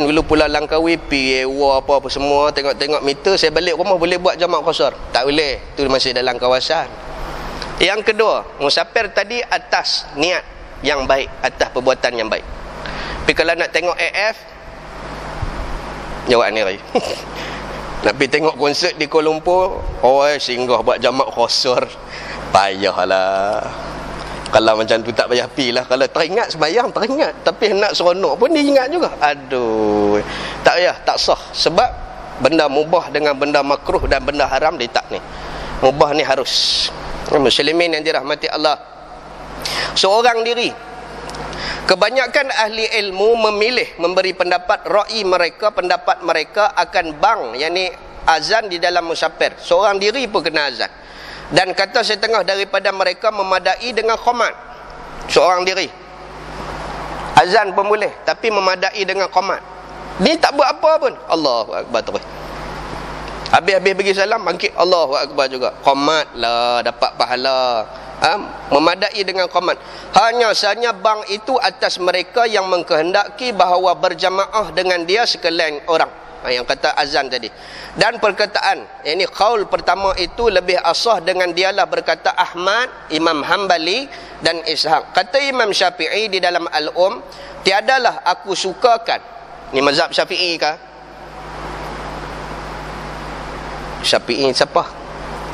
S1: dulu Pulau Langkawi, pi Ewa apa semua, tengok meter, saya balik rumah boleh buat jamak qasar. Tak boleh, tu masih dalam kawasan. Yang kedua, musafir tadi atas niat yang baik, atas perbuatan yang baik. Tapi kalau nak tengok AF, jawab ni Rai. Nak pergi tengok konsert di Kuala Lumpur, singgah buat jamak qasar, payahlah. Kalau macam tu tak payah pi lah. Kalau teringat sembahyang, teringat. Tapi nak seronok pun dia ingat juga. Aduh, tak payah, tak sah. Sebab benda mubah dengan benda makruh dan benda haram dia tak ni. Mubah ni harus. Muslimin yang dirahmati Allah, seorang diri, kebanyakan ahli ilmu memilih memberi pendapat pendapat mereka akan bang, yakni azan di dalam musafir. Seorang diri pun kena azan. Dan kata setengah daripada mereka memadai dengan qamat. Seorang diri azan pun boleh, tapi memadai dengan qamat. Ni tak buat apa pun, Allahu Akbar terus. Habis-habis bagi salam, bangkit Allahu Akbar juga. Qamat lah, dapat pahala. Memadai dengan qamat. Hanya sahaja bang itu atas mereka yang mengkehendaki bahawa berjamaah dengan dia sekalian orang. Yang kata azan tadi. Dan perkataan, ini qaul pertama itu lebih asah dengan dialah berkata Ahmad, Imam Hanbali dan Ishaq. Kata Imam Syafi'i di dalam tiadalah aku sukakan. Ni mazhab Syafi'i kah? Syafi'i siapa?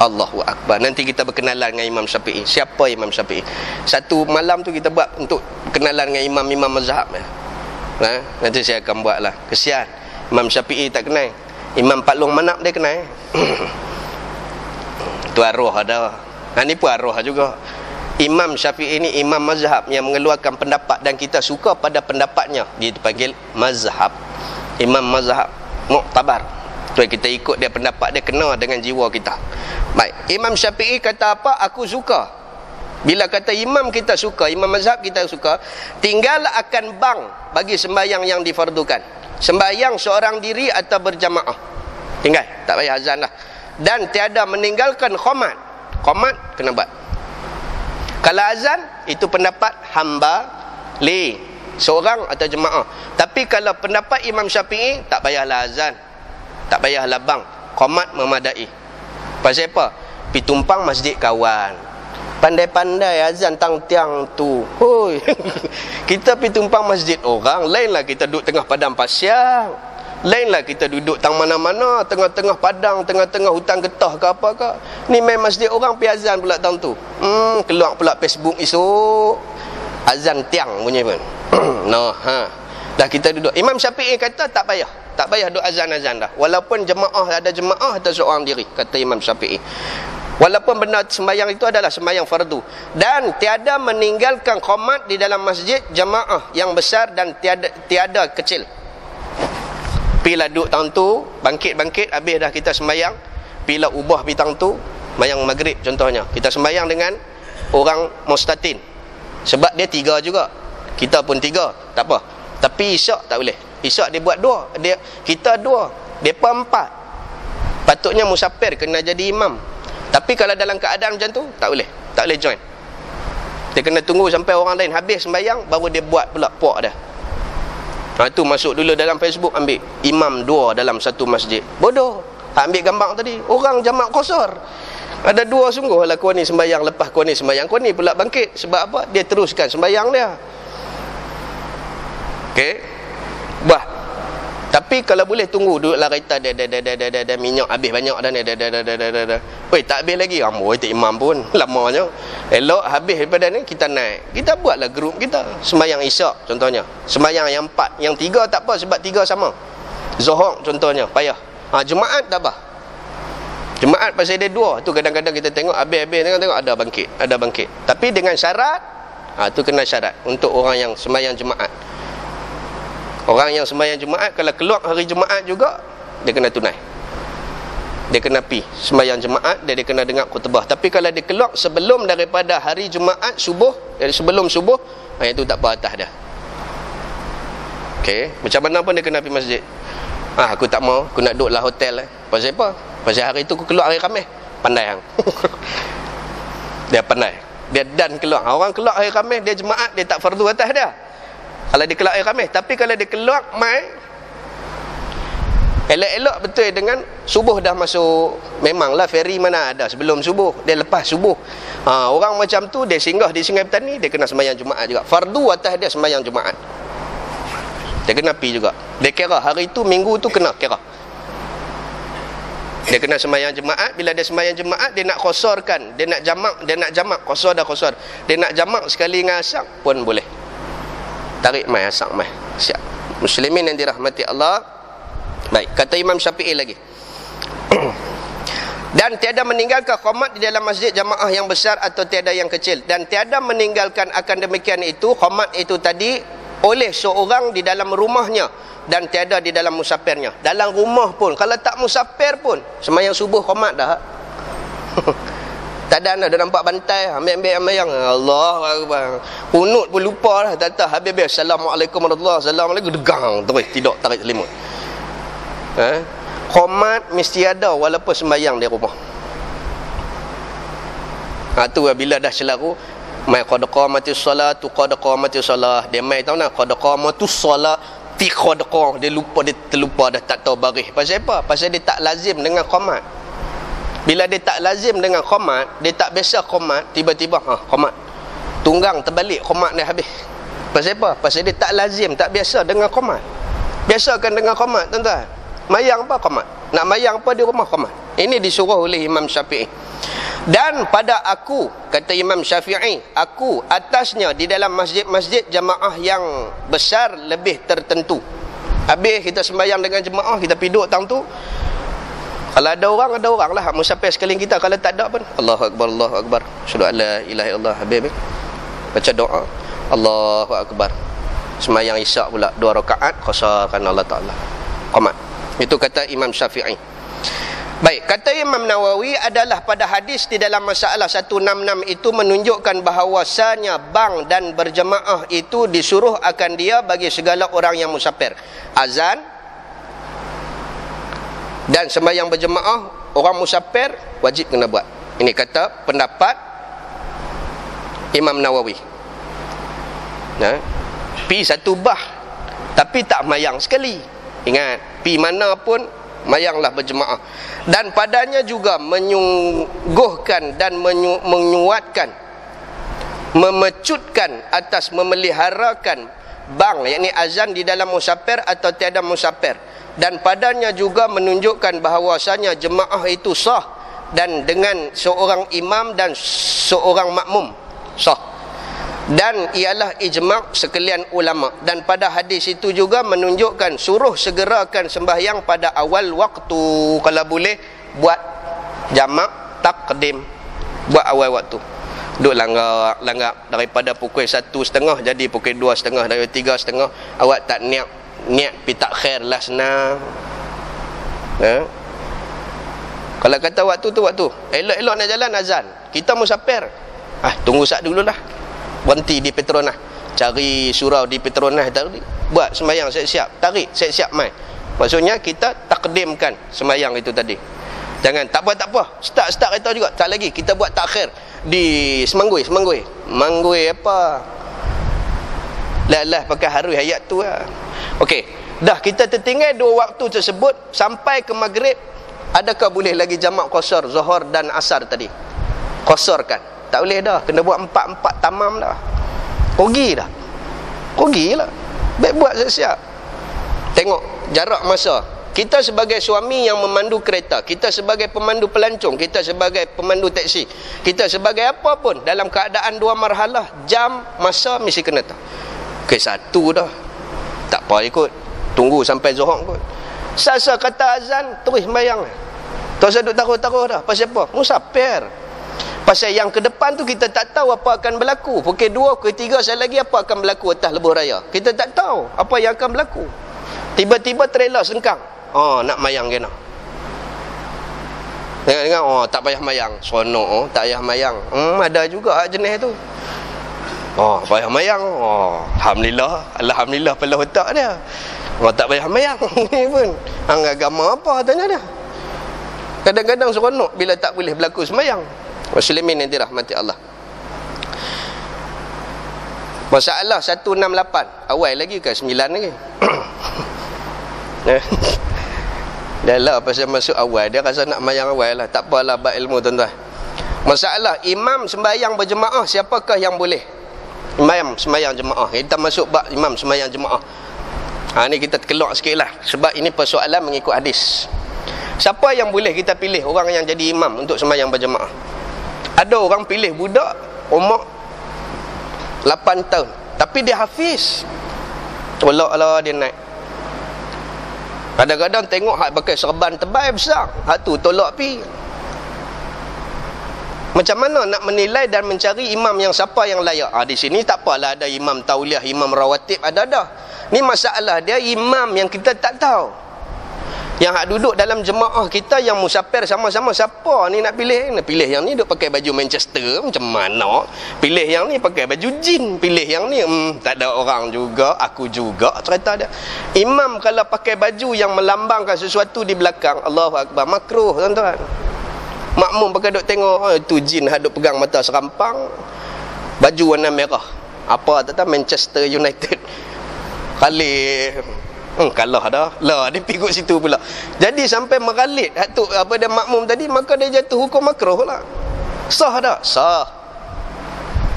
S1: Allahu Akbar. Nanti kita berkenalan dengan Imam Syafi'i. Siapa Imam Syafi'i? Satu malam tu kita buat untuk kenalan dengan imam-imam mazhab. Nanti saya akan buat lah. Kesian Imam Syafi'i tak kenal. Imam Pak Long Manap dia kenal. Tu arwah ada. Ni pun arwah juga. Imam Syafi'i ni imam mazhab yang mengeluarkan pendapat dan kita suka pada pendapatnya. Dia dipanggil mazhab. Imam mazhab muktabar. Tu kita ikut dia pendapat dia, kena dengan jiwa kita. Baik, Imam Syafi'i kata apa? Aku suka. Bila kata imam kita suka, imam mazhab kita suka, tinggal akan bang bagi sembahyang yang difardukan. Sembahyang seorang diri atau berjamaah. Tinggal, tak payah azan lah. Dan tiada meninggalkan qamat. Qamat kena buat. Kalau azan, itu pendapat hamba li, seorang atau jemaah. Tapi kalau pendapat Imam Syafi'i, tak payahlah azan, tak payahlah bang, qamat memadai. Pasal apa? Pergi tumpang masjid kawan, pandai-pandai azan tang tiang tu. Hoi. Kita pergi tumpang masjid orang, lainlah kita duduk tengah padang pasir, lainlah kita duduk tang mana-mana, tengah-tengah padang, tengah-tengah hutan getah ke apa ke. Ni main masjid orang pergi azan pula tang tu. Keluar pula Facebook esok, azan tiang punya pun. Dah kita duduk. Imam Syafi'i kata tak payah duk azan-azan dah. Walaupun jemaah ada jemaah atau seorang diri, kata Imam Syafi'i. Walaupun benar sembahyang itu adalah sembahyang fardu. Dan tiada meninggalkan qomat di dalam masjid jamaah yang besar dan tiada kecil. Pilah duduk tang tu, bangkit-bangkit, habis dah kita sembahyang. Pilah ubah bitang tu, sembahyang maghrib contohnya. Kita sembahyang dengan orang mustatin. Sebab dia 3 juga. Kita pun 3, tak apa. Tapi isyak tak boleh. Isyak dia buat 2, kita 2, depa 4. Patutnya musafir kena jadi imam. Tapi kalau dalam keadaan macam tu, tak boleh join. Dia kena tunggu sampai orang lain habis sembahyang, baru dia buat pula puak dah. Itu masuk dulu dalam Facebook, ambil imam 2 dalam satu masjid. Bodoh. Ambil gambar tadi, orang jamak qasar. Ada 2 sungguh lah, kau ni sembahyang, lepas kau ni sembahyang, kau ni pula bangkit. Sebab apa? Dia teruskan sembahyang dia. Okey. Tapi kalau boleh tunggu duduklah kereta dia minyak habis banyak dah ni dah. Oi, tak habis lagi. Amboi tak imam pun lamanya. Elok habis daripada ni kita naik. Kita buatlah grup kita. Sembahyang isyak contohnya. Sembahyang yang 4, yang 3 tak apa sebab 3 sama. Zuhur contohnya payah. Jumaat tak apa. Jumaat pasal dia 2 tu kadang-kadang kita tengok habis-habis tengok ada bangkit. Tapi dengan syarat tu kena syarat untuk orang yang sembahyang Jumaat. Orang yang sembahyang Jumaat kalau keluar hari Jumaat juga dia kena tunai. Dia kena pi sembahyang Jumaat, dia kena dengar khutbah. Tapi kalau dia keluar sebelum daripada hari Jumaat subuh, sebelum subuh, itu tak apa atas dah. Okey, macam mana pun dia kena pi masjid. Aku tak mau, aku nak duduklah hotel. Pasal apa? Pasal hari tu aku keluar hari Khamis. Pandai hang. Dia pandai. Dia dan keluar. Orang keluar hari Khamis, dia Jumaat, dia tak fardu atas dia. Kalau dia keluar hari Khamis. Tapi kalau dia keluar elok-elok betul dengan subuh dah masuk. Memanglah ferry mana ada sebelum subuh, dia lepas subuh. Orang macam tu dia singgah di Sungai Petani, dia kena sembahyang Jumaat juga. Fardu atas dia sembahyang Jumaat. Dia kena pi juga. Dia kira hari tu, minggu tu kena kira. Dia kena sembahyang Jumaat. Bila dia sembahyang Jumaat, dia nak qasarkan, dia nak jamak, qasar dah qasar. Dia nak jamak sekali dengan asar pun boleh. Tarik mai asar mai. Siap. Muslimin yang dirahmati Allah. Baik, kata Imam Syafi'i lagi. Dan tiada meninggalkan qomat di dalam masjid jamaah yang besar atau tiada yang kecil. Dan tiada meninggalkan akan demikian itu, qomat itu tadi, oleh seorang di dalam rumahnya dan tiada di dalam musafirnya. Dalam rumah pun, kalau tak musafir pun, sembahyang subuh qomat dah. Tak ada nampak bantai, ambil sembahyang. Allahu akbar. Kunut pun lupa dah, tak habis-habis. Assalamualaikum warahmatullahi wabarakatuh. Assalamualaikum, degang terus tidur tarik selimut. Qomat mesti ada walaupun sembahyang di rumah. Tu bila dah selaru mai qad qamatis solatu qad qamatis solah, dia mai tahu nak qad qamatus solah ti qad qam, dia terlupa dah, tak tahu baris. Pasal apa? Pasal dia tak lazim dengan qomat. Bila dia tak lazim dengan qomat, dia tak biasa qomat, tiba-tiba qomat tunggang terbalik, qomat dia habis. Pasal apa? Pasal dia tak lazim, tak biasa dengan qomat. Biasakan dengan qomat, tuan-tuan. Mayang apa qomat? Nak mayang apa di rumah qomat. Ini disuruh oleh Imam Syafi'i. Dan pada aku, kata Imam Syafi'i, aku atasnya di dalam masjid-masjid jamaah yang besar lebih tertentu. Habis kita sembahyang dengan jemaah, kita piduk tang tu. Kalau ada orang lah musafir sekeliling kita. Kalau tak ada pun Allahu akbar, Allahu akbar, asyhadu an la ilaha illallah, habis baca doa Allahu akbar. Sembahyang isyak pula 2 rakaat, qasarkan Allah Taala qomat. Itu kata Imam Syafi'i. Baik, kata Imam Nawawi adalah pada hadis di dalam masalah 166 itu menunjukkan bahawasanya bang dan berjemaah itu disuruh akan dia bagi segala orang yang musafir. Azan dan sembahyang berjemaah orang musafir wajib kena buat. Ini kata pendapat Imam Nawawi. Pi satu bah tapi tak mayang sekali. Ingat, pi mana pun mayanglah berjemaah. Dan padanya juga menyungguhkan dan menguatkan, memecutkan atas memeliharakan bang, yakni azan di dalam musafir atau tiada musafir. Dan padanya juga menunjukkan bahawasanya jemaah itu sah dan dengan seorang imam dan seorang makmum sah. Dan ialah ijma' sekalian ulama. Dan pada hadis itu juga menunjukkan suruh segerakan sembahyang pada awal waktu. Kalau boleh buat jamak takdim, buat awal waktu. Duk langgak daripada pukul 1:30 jadi pukul 2:30, dari 3:30. Awak tak niat pi takhir lah senang. Kalau kata waktu tu waktu, elok-elok nak jalan azan, kita musafir, tunggu sat dululah, berhenti di Petronas, cari surau di Petronas tadi, buat sembahyang siap-siap, tarik siap-siap mai. Maksudnya kita takdimkan sembahyang itu tadi. Jangan tak apa, start kereta juga, tak lagi, kita buat takhir di Semanggui apa, lah pakai harus ayat tu lah. Okey, dah kita tertinggal 2 waktu tersebut sampai ke maghrib. Adakah boleh lagi jamak qasar Zuhur dan Asar tadi? Qasarkan. Tak boleh dah, kena buat 4 tamam dah. Rugi dah. Rugilah. Baik buat siap-siap. Tengok jarak masa. Kita sebagai suami yang memandu kereta, kita sebagai pemandu pelancong, kita sebagai pemandu teksi, kita sebagai apa pun dalam keadaan 2 marhalah, jam, masa mesti kena tahu. Okey, 1 dah. Tak apa ikut. Tunggu sampai Zuhur kot. Sasa kata azan terus sembahyang. Tak usah duk taruh-taruh dah. Pasal apa? Musafir. Pasal yang ke depan tu kita tak tahu apa akan berlaku. Pukul 2, pukul 3 sekali lagi apa akan berlaku atas lebuh raya. Kita tak tahu apa yang akan berlaku. Tiba-tiba trailer sengkang. Nak mayang kena. Tengok tak payah mayang. Seronok tak payah mayang. Ada juga jenis tu. Payah mayang. Alhamdulillah pala otak dia. Tak payah mayang. Ni pun agama apa tanya dia. Kadang-kadang seronok bila tak boleh berlaku sembahyang. Muslimin yang dirahmati Allah. Masalah 168. Awal lagi ke 9 lagi? Dah lah pasal masuk awal, dia rasa nak mayang awal lah. Tak apalah bab ilmu tuan-tuan. Masalah imam sembahyang berjemaah, siapakah yang boleh? Imam sembahyang jemaah. Kita masuk bab imam sembahyang jemaah. Ni kita terkelak sikit lah, sebab ini persoalan mengikut hadis. Siapa yang boleh kita pilih orang yang jadi imam untuk sembahyang berjemaah? Ada orang pilih budak umur 8 tahun, tapi dia hafiz. Tolaklah dia naik. Kadang-kadang tengok hak pakai serban tebal besar, hak tu tolak pi. Macam mana nak menilai dan mencari imam yang siapa yang layak? Di sini tak apalah ada imam tauliah, imam rawatib, ada dah. Ni masalah dia imam yang kita tak tahu. Yang hak duduk dalam jemaah kita yang musafir sama-sama, siapa ni nak pilih? Nak pilih yang ni duk pakai baju Manchester macam mana? Pilih yang ni pakai baju jin, pilih yang ni tak ada orang juga, aku juga, cerita dia. Imam kalau pakai baju yang melambangkan sesuatu di belakang, Allahu Akbar, makruh tuan-tuan. Makmum pakai duk tengok itu jin hak duk pegang mata serampang, baju warna merah. Apa tak tahu, Manchester United. Kali kalah dah. Lah dia pergi situ pula. Jadi sampai meralit tu apa dia makmum tadi, maka dia jatuh hukum makruh lah. Sah tak? Sah.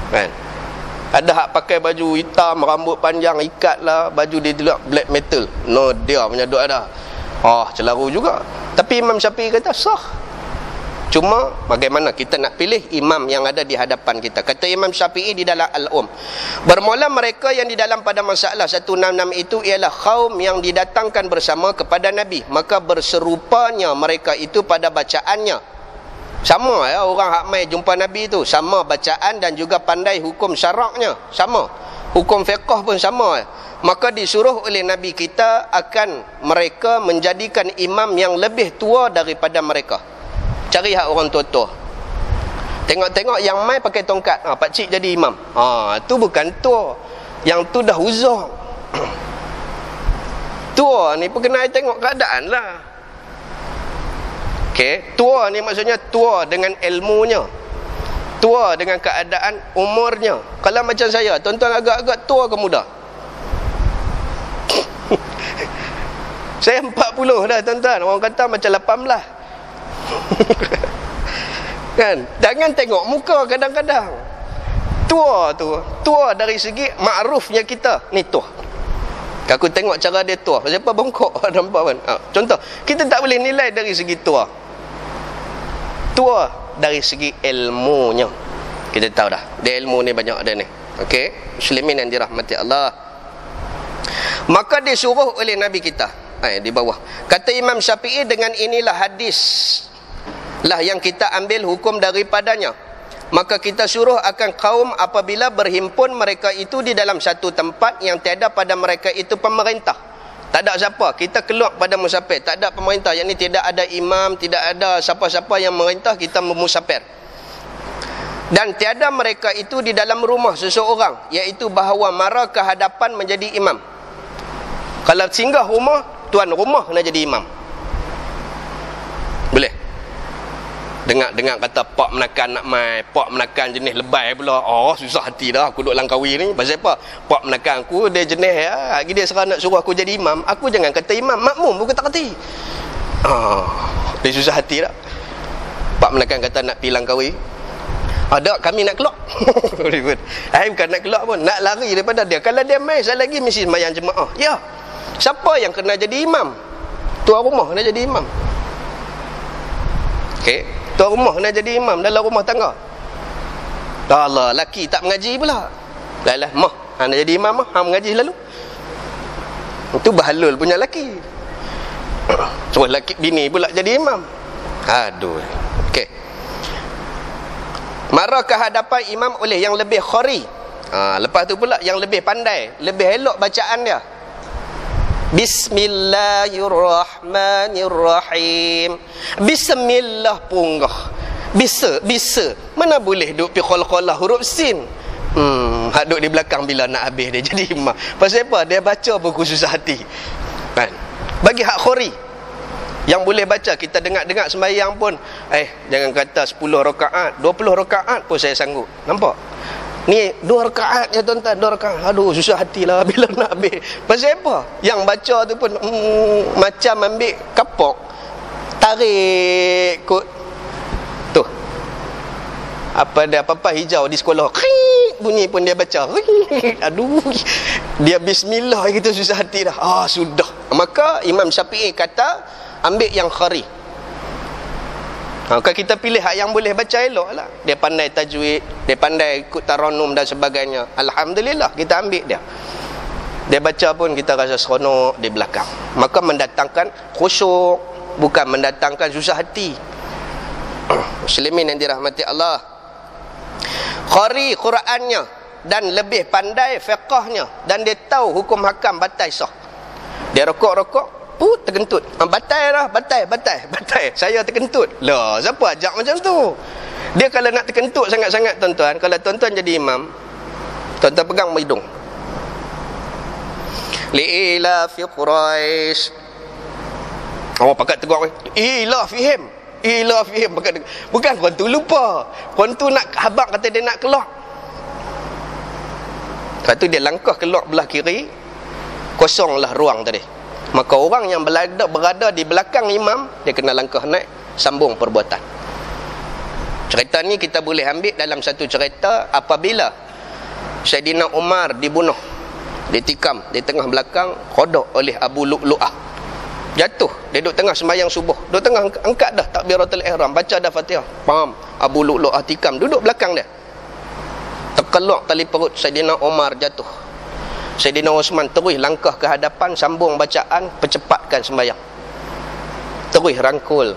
S1: Kan? Ada hak pakai baju hitam, rambut panjang, ikat lah, baju dia black metal. No, dia punya duk ada. Celaru juga. Tapi Imam Syafi'i kata sah. Cuma bagaimana kita nak pilih imam yang ada di hadapan kita? Kata Imam Syafi'i di dalam Al-Um, bermula mereka yang di dalam pada masalah 166 itu ialah kaum yang didatangkan bersama kepada Nabi, maka berserupanya mereka itu pada bacaannya. Sama ya, orang hak mai jumpa Nabi itu sama bacaan dan juga pandai hukum syaraknya, sama. Hukum fiqh pun sama. Maka disuruh oleh Nabi kita akan mereka menjadikan imam yang lebih tua daripada mereka. Cari hak orang tua-tua. Tengok-tengok yang mai pakai tongkat, pakcik jadi imam. Tu bukan tua. Yang tu dah uzur. Tua ni kena tengok keadaan lah. Okey, tua ni maksudnya tua dengan ilmunya. Tua dengan keadaan umurnya. Kalau macam saya, tuan-tuan agak-agak tua ke muda? Saya 40 dah tuan-tuan. Orang kata macam 18. Kan? Jangan tengok muka kadang-kadang. Tua tu, tua dari segi makrufnya kita. Ni tua. Aku tengok cara dia tua. Siapa bongkok nampak kan? Contoh, kita tak boleh nilai dari segi tua. Tua dari segi ilmunya. Kita tahu dah. Dia ilmu ni banyak ada ni. Okey, muslimin yang dirahmati Allah. Maka disuruh oleh Nabi kita. Di bawah. Kata Imam Syafi'i, dengan inilah hadis lah yang kita ambil hukum daripadanya. Maka kita suruh akan kaum apabila berhimpun mereka itu di dalam satu tempat yang tiada pada mereka itu pemerintah. Tak ada siapa, kita keluar pada musafir, tak ada pemerintah, yang ni tidak ada imam, tidak ada siapa-siapa yang merintah, kita musafir. Dan tiada mereka itu di dalam rumah seseorang, iaitu bahawa mara ke hadapan menjadi imam. Kalau singgah rumah, tuan rumah kena jadi imam. Boleh? Dengar kata pak menakan nak mai, pak menakan jenis lebay pula. Oh, susah hati dah aku duduk Langkawi ni. Pasal apa? Pak menakan aku dia jenis lagi dia serang nak suruh aku jadi imam. Aku jangan kata imam, makmum bukan tak kerti. Dia susah hati dah. Pak menakan kata nak pergi Langkawi. Ada kami nak keluar. Bukan nak keluar pun, nak lari daripada dia. Kalau dia mai saya lagi mesti sembahyang jemaah. Ya. Siapa yang kena jadi imam? Tuan rumah kena jadi imam. Okey. Tuan rumah kena jadi imam dalam rumah tangga. Allah, laki tak mengaji pula. Lah mah, nak jadi imam mah, mengaji selalu. Itu bahalul punya laki. Suruh laki bini pula jadi imam. Aduh. Okey. Mara ke hadapan imam oleh yang lebih khari. Lepas tu pula yang lebih pandai, lebih elok bacaan dia. Bismillahirrahmanirrahim. Bismillah punggah. Bisa. Mana boleh duk pi qala-qala huruf sin. Hak duk di belakang bila nak habis dia jadi imam. Pasal apa? Dia baca buku susah hati. Kan? Bagi hak khori yang boleh baca, kita dengar-dengar sembahyang pun, jangan kata 10 rakaat, 20 rakaat pun saya sanggup. Nampak? Ni 2 rakaat ya tuan-tuan, 2 rakaat. Aduh, susah hatilah bila nak habis. Pasal apa? Yang baca tu pun macam ambil kapok, tarik kot tu. Apa dia apa-apa hijau di sekolah. Bunyi pun dia baca. Aduh. Dia bismillah gitu susah hati dah. Sudah. Maka Imam Syafi'i kata ambil yang khari. Kalau kita pilih hak yang boleh baca elok lah. Dia pandai tajwid, dia pandai ikut taranum dan sebagainya. Alhamdulillah kita ambil dia. Dia baca pun kita rasa seronok di belakang. Maka mendatangkan khusyuk, bukan mendatangkan susah hati. Muslimin yang dirahmati Allah. Khari Qurannya dan lebih pandai fiqahnya, dan dia tahu hukum hakam batal sah. Dia rokok-rokok terkentut. Batal. Saya terkentut. Lah, siapa ajak macam tu? Dia kalau nak terkentut sangat-sangat tuan-tuan, kalau tuan-tuan jadi imam, tuan-tuan pegang hidung. Li'ila fi Quraisy. Pakat tegur. Ila fihim. Bukan puan tu lupa. Puan tu nak habaq kata dia nak keluar. Lepas tu dia langkah keluar belah kiri, kosonglah ruang tadi. Maka orang yang berada di belakang imam, dia kena langkah naik, sambung perbuatan. Cerita ni kita boleh ambil dalam satu cerita apabila Sayyidina Umar dibunuh, ditikam di tengah belakang, kodok oleh Abu Lu'lu'ah. Jatuh, dia duduk tengah sembahyang subuh, duduk tengah angkat dah takbiratul ihram, baca dah Fatihah. Faham? Abu Lu'lu'ah tikam, duduk belakang dia. Terkeluk tali perut Sayyidina Umar, jatuh. Sayyidina Osman terus langkah ke hadapan, sambung bacaan, percepatkan sembahyang. Terus rangkul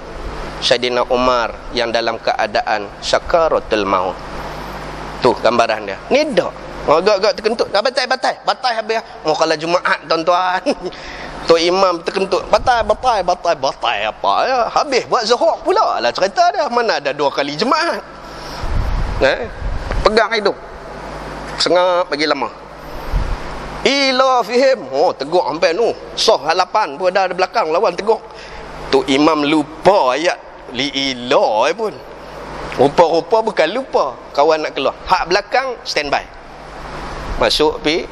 S1: Sayyidina Umar yang dalam keadaan sakaratul maut. Tu gambaran dia. Ni dak. Agak-agak terkentut. Batal habis. Kalau Jumaat tuan-tuan. Tu imam terkentut. Batal apa ya? Habis buat zuhur pula lah cerita dia. Mana ada 2 kali Jumaat. Pegang hidung. Sengap bagi lama. Ila fihim. Tegur sampai nu. Soh halapan pun ada belakang lawan tegur. Tu imam lupa ayat li ila pun. Rupa-rupa bukan lupa. Kawan nak keluar. Hak belakang standby. Masuk pi.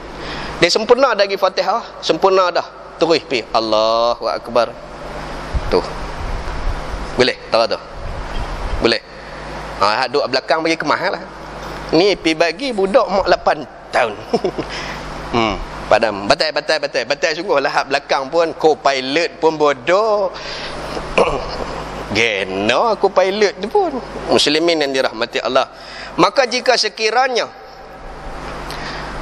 S1: Dia sempurna dah lagi Fatihah. Sempurna dah. Terus pi. Allahu Akbar. Tu. Boleh? Tahu tu? Boleh? Hak duduk belakang bagi kemah lah. Ni pi bagi budak mak 8 tahun. Padam. Batal sungguh lah. Hak belakang pun co-pilot pun bodoh. Gena co-pilot tu pun. Muslimin yang dirahmati Allah. Maka jika sekiranya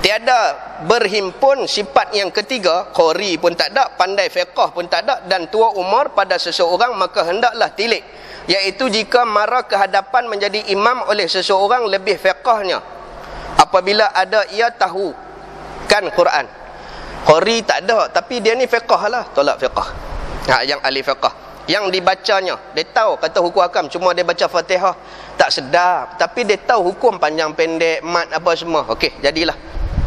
S1: tiada berhimpun sifat yang ketiga, qori pun tak ada, pandai fiqah pun tak ada, dan tua umur pada seseorang, maka hendaklah tilik iaitu jika mara ke hadapan menjadi imam oleh seseorang lebih fiqahnya apabila ada ia tahu kan Quran. Qari tak ada, tapi dia ni fiqah lah, tolak fiqah. Yang ahli fiqah, yang dibacanya, dia tahu kata hukum hakam, cuma dia baca Fatihah tak sedap, tapi dia tahu hukum panjang pendek, mat apa semua. Okey, jadilah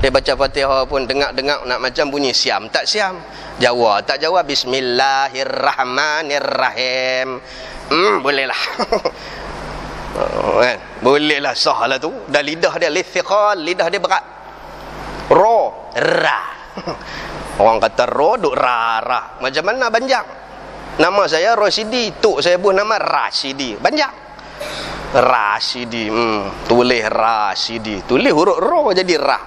S1: dia baca Fatihah pun dengar-dengar nak macam bunyi siam tak siam, jawab tak jawab, bismillahirrahmanirrahim. Bolehlah. Kan? Bolehlah, sah lah tu. Dan lidah dia lithiqal, lidah dia berat. Ra. Orang kata ro duk ra. Macam mana panjang? Nama saya Rosidi, tok saya pun nama Rasidi. Panjang. Rasidi. Tulis Rasidi. Tulis huruf ro jadi ra.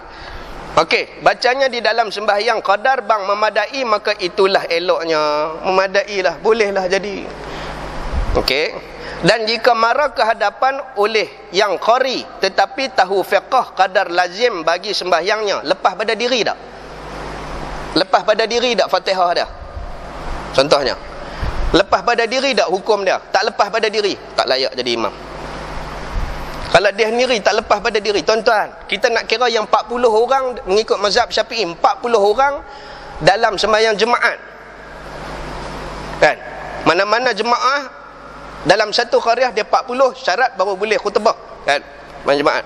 S1: Okey, bacanya di dalam sembahyang qadar bang memadai, maka itulah eloknya. Memadailah, bolehlah jadi. Okey. Dan jika mara ke hadapan oleh yang qari tetapi tahu fiqh qadar lazim bagi sembahyangnya, lepas pada diri tak? Lepas pada diri tak Fatihah dia? Contohnya, lepas pada diri tak hukum dia? Tak lepas pada diri, tak layak jadi imam. Kalau dia sendiri tak lepas pada diri, tuan-tuan, kita nak kira yang 40 orang mengikut mazhab Syafi'i, 40 orang dalam sembahyang jemaat. Kan? Mana-mana jemaah dalam satu qaryah dia 40 syarat baru boleh khutbah, kan? Jemaat.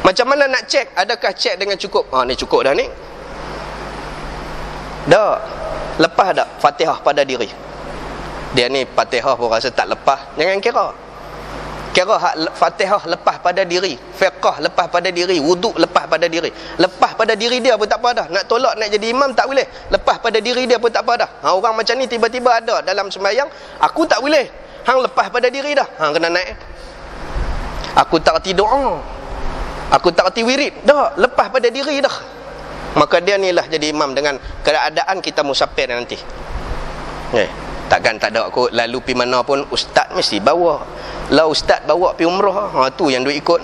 S1: Macam mana nak cek? Adakah cek dengan cukup? Ni cukup dah ni. Dah. Lepas tak Fatihah pada diri? Dia ni Fatihah pun rasa tak lepas. Jangan kira. Kira hak Fatihah lepas pada diri, fiqh lepas pada diri, wuduk lepas pada diri. Lepas pada diri dia pun tak apa dah. Nak tolak nak jadi imam tak boleh. Lepas pada diri dia pun tak apa dah. Orang macam ni tiba-tiba ada dalam sembahyang, aku tak boleh. Hang lepas pada diri dah. Hang kena naik. Aku tak reti doa. Aku tak reti wirid. Dah, lepas pada diri dah. Maka dia ni lah jadi imam dengan keadaan kita musafir nanti. Takkan tak ada aku lalu pi mana pun ustaz mesti bawa. Lah ustaz bawa pi umrah, tu yang duk ikut.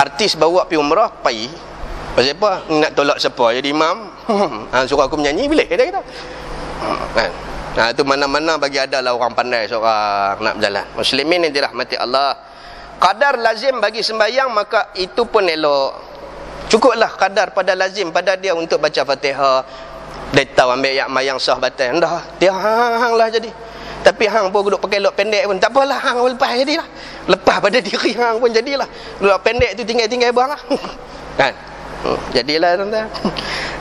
S1: Artis bawa pi umrah, pai. Pasal apa? Nak tolak siapa jadi imam? Suruh aku menyanyi boleh dia kata. Kan? Tu mana-mana bagi adalah orang pandai seorang nak berjalan. Muslimin yang dirahmati Allah, qadar lazim bagi sembahyang maka itu pun elok. Cukuplah qadar pada lazim pada dia untuk baca Fatihah. Dia tahu ambil yak mayang sah batal. Dah, dia hang lah jadi. Tapi hang pun duduk pakai lok pendek pun tak apalah, hang lepas jadilah. Lepas pada diri hang pun jadilah. Lok pendek tu tinggal-tinggal buang lah. Kan? Jadilah tuan-tuan.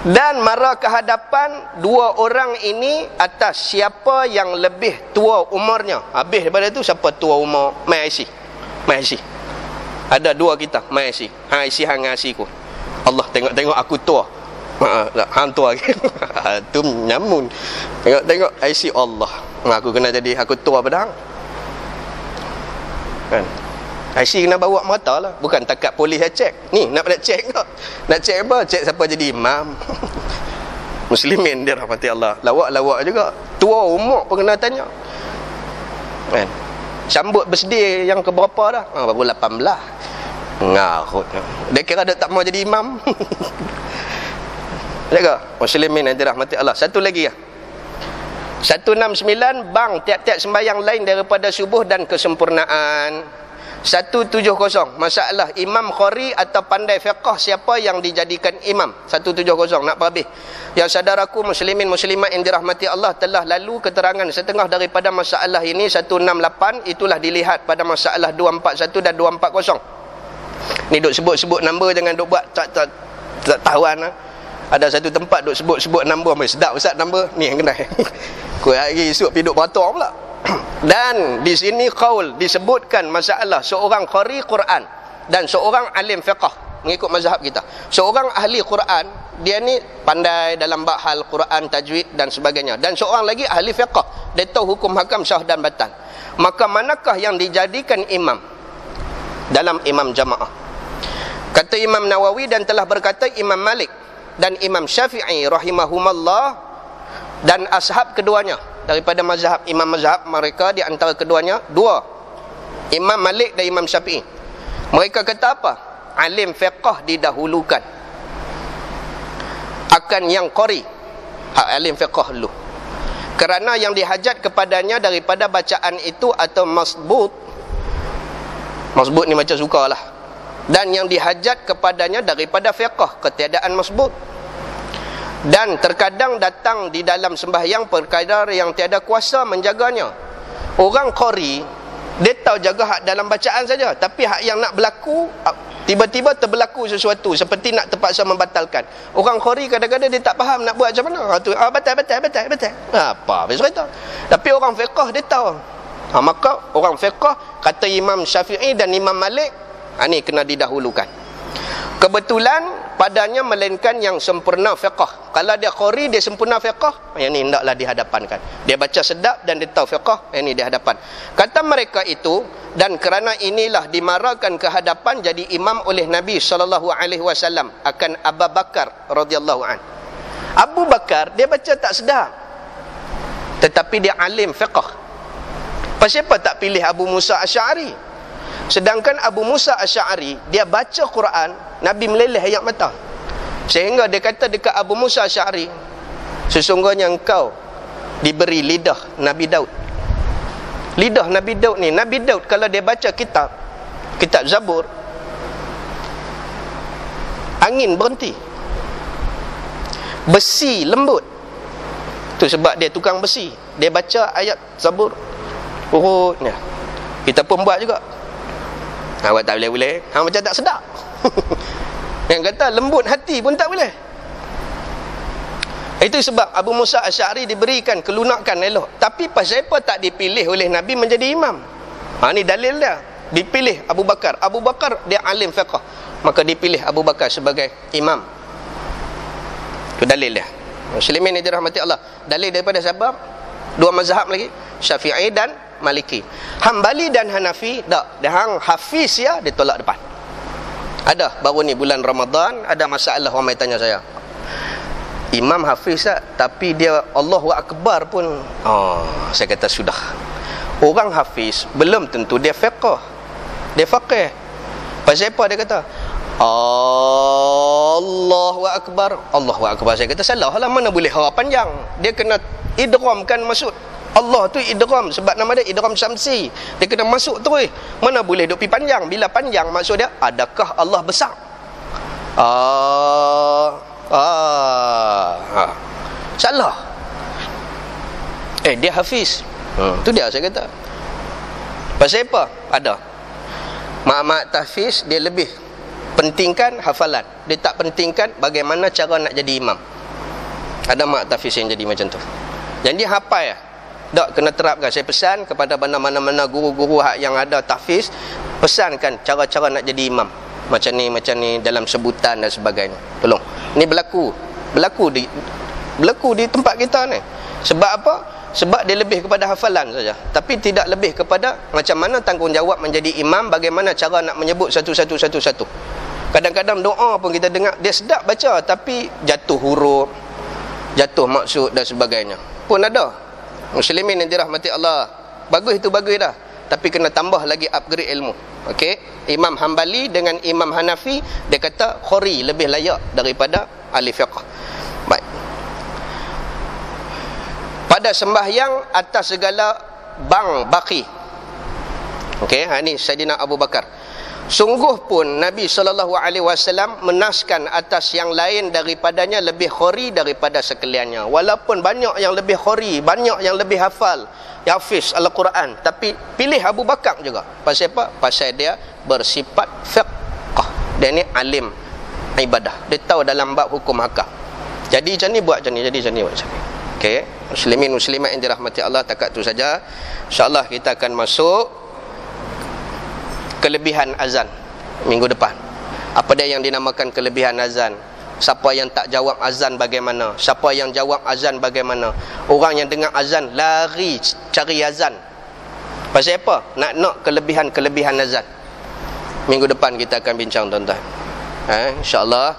S1: Dan mara ke hadapan dua orang ini atas siapa yang lebih tua umurnya. Habis daripada tu siapa tua umur? Mai IC. Ada dua kita, Mai IC. Hang IC hang IC ku. Allah tengok aku tua. Hang tua lagi. Tu nyamun. Tengok IC Allah. Aku kena jadi aku tua pada hang. Kan? IC kena bawa mata lah. Bukan takat polis cek. Ni nak cek tak? Nak cek apa? Cek siapa jadi imam. Muslimin dia rahmati Allah. Lawak-lawak juga. Tua umur pun kena tanya. Kan? Sambut birthday yang keberapa dah? Baru 18. Ngarut. Dia kira dia tak mau jadi imam. Jaga. Muslimin yang dirahmati Allah. Satu lagi ya. 169 bang tiap-tiap sembahyang lain daripada subuh dan kesempurnaan. 170 masalah imam qari atau pandai fiqh siapa yang dijadikan imam. 170 nak habis. Yang saudaraku muslimin muslimat yang dirahmati Allah, telah lalu keterangan setengah daripada masalah ini. 168 itulah dilihat pada masalah 241 dan 240. Ni duk sebut-sebut nombor, jangan duk buat tak tahuan lah. Ada satu tempat duk sebut-sebut nombor, sedap ustaz nombor ni yang kena. Kau hari esok pergi duk beratur pula. Dan di sini qaul disebutkan masalah seorang qari Quran dan seorang alim fiqh mengikut mazhab kita. Seorang ahli Quran, dia ni pandai dalam bab hal Quran, tajwid dan sebagainya. Dan seorang lagi ahli fiqh, dia tahu hukum hakam sah dan batal. Maka manakah yang dijadikan imam dalam imam jamaah? Kata Imam Nawawi dan telah berkata Imam Malik dan Imam Syafi'i rahimahumallah dan ashab keduanya daripada mazhab imam mazhab mereka, di antara keduanya dua, Imam Malik dan Imam Syafi'i. Mereka kata apa? Alim fiqh didahulukan akan yang qari. Alim fiqh dulu. Kerana yang dihajat kepadanya daripada bacaan itu atau masbut ni macam sukalah, dan yang dihajat kepadanya daripada fiqh, ketiadaan masbut. Dan terkadang datang di dalam sembahyang perkara yang tiada kuasa menjaganya. Orang qari dia tahu jaga hak dalam bacaan saja, tapi hak yang nak berlaku, tiba-tiba terberlaku sesuatu seperti nak terpaksa membatalkan. Orang qari kadang-kadang dia tak faham nak buat macam mana. Batal. Apa habis cerita. Tapi orang fiqh dia tahu. Maka orang fiqh kata Imam Syafi'i dan Imam Malik, ni kena didahulukan. Kebetulan padanya melainkan yang sempurna fiqh. Kalau dia qari, dia sempurna fiqh, yang ni hendaklah dihadapankan. Dia baca sedap dan dia tahu fiqh, yang ni dihadapan. Kata mereka itu, dan kerana inilah dimarahkan ke hadapan jadi imam oleh Nabi SAW akan Abu Bakar radhiyallahu an. Abu Bakar dia baca tak sedap, tetapi dia alim fiqh. Pasal apa tak pilih Abu Musa Asy'ari? Sedangkan Abu Musa Asy'ari dia baca Quran, Nabi meleleh ayat mata. Sehingga dia kata dekat Abu Musa Asy'ari, sesungguhnya engkau diberi lidah Nabi Daud. Lidah Nabi Daud ni, Nabi Daud kalau dia baca kitab Zabur, angin berhenti, besi lembut. Tu sebab dia tukang besi. Dia baca ayat Zabur urutnya. Kita pun buat juga. Awak tak boleh. Macam tak sedap. Yang kata lembut hati pun tak boleh. Itu sebab Abu Musa Asy'ari diberikan kelunakan elok. Tapi pasal apa tak dipilih oleh Nabi menjadi imam? Ni dalil dia. Dipilih Abu Bakar. Abu Bakar dia alim fiqh, maka dipilih Abu Bakar sebagai imam. Itu dalil dia. Muslimin yang dirahmati Allah. Dalil daripada siapa? Dua mazhab lagi, Syafi'i dan Maliki. Hambali dan Hanafi tak. Dia hang hafiz ya, dia tolak depan. Ada baru ni bulan Ramadan ada masalah, orang mai tanya saya, imam hafiz tak, tapi dia Allahu Akbar pun. Saya kata sudah. Orang hafiz belum tentu dia fiqh, dia faqih. Pasal apa dia kata Allahu Akbar, Allahu Akbar? Saya kata salah lah, mana boleh hara panjang. Dia kena idghamkan maksud. Allah tu idgham, sebab nama dia idgham syamsi. Dia kena masuk terus. Mana boleh duk pi panjang. Bila panjang maksud dia, adakah Allah besar? Salah. Dia hafiz. Tu dia saya kata. Pasal apa? Ada mak-mak tahfiz dia lebih pentingkan hafalan. Dia tak pentingkan bagaimana cara nak jadi imam. Ada mak tahfiz yang jadi macam tu. Jadi hafal ya. Tak kena terapkan. Saya pesan kepada mana-mana guru-guru yang ada tahfiz, pesankan cara-cara nak jadi imam. Macam ni dalam sebutan dan sebagainya. Tolong. Ni berlaku di tempat kita ni. Sebab apa? Sebab dia lebih kepada hafalan saja, tapi tidak lebih kepada macam mana tanggungjawab menjadi imam, bagaimana cara nak menyebut satu-satu. Kadang-kadang doa pun kita dengar dia sedap baca, tapi jatuh huruf, jatuh maksud dan sebagainya pun ada. Muslimin yang dirahmati Allah, bagus itu bagus dah, tapi kena tambah lagi upgrade ilmu. Okey, Imam Hambali dengan Imam Hanafi dia kata qari lebih layak daripada ahli fiqh. Baik. Pada sembahyang atas segala baki. Okey, ini Saidina Abu Bakar. Sungguh pun Nabi SAW menaskan atas yang lain daripadanya lebih khori daripada sekaliannya. Walaupun banyak yang lebih khori, banyak yang lebih hafal, hafiz Al-Quran, tapi pilih Abu Bakar juga. Pasal apa? Pasal dia bersifat fiqh. Dia ni alim ibadah. Dia tahu dalam bab hukum akad. Jadi macam ni buat macam ni, jadi macam ni buat macam ni. Okey, muslimin muslimat yang dirahmati Allah, takat tu saja. InsyaAllah kita akan masuk kelebihan azan minggu depan. Apa dia yang dinamakan kelebihan azan? Siapa yang tak jawab azan bagaimana? Siapa yang jawab azan bagaimana? Orang yang dengar azan lari cari azan. Pasal apa? Nak kelebihan azan. Minggu depan kita akan bincang, tuan-tuan. InsyaAllah,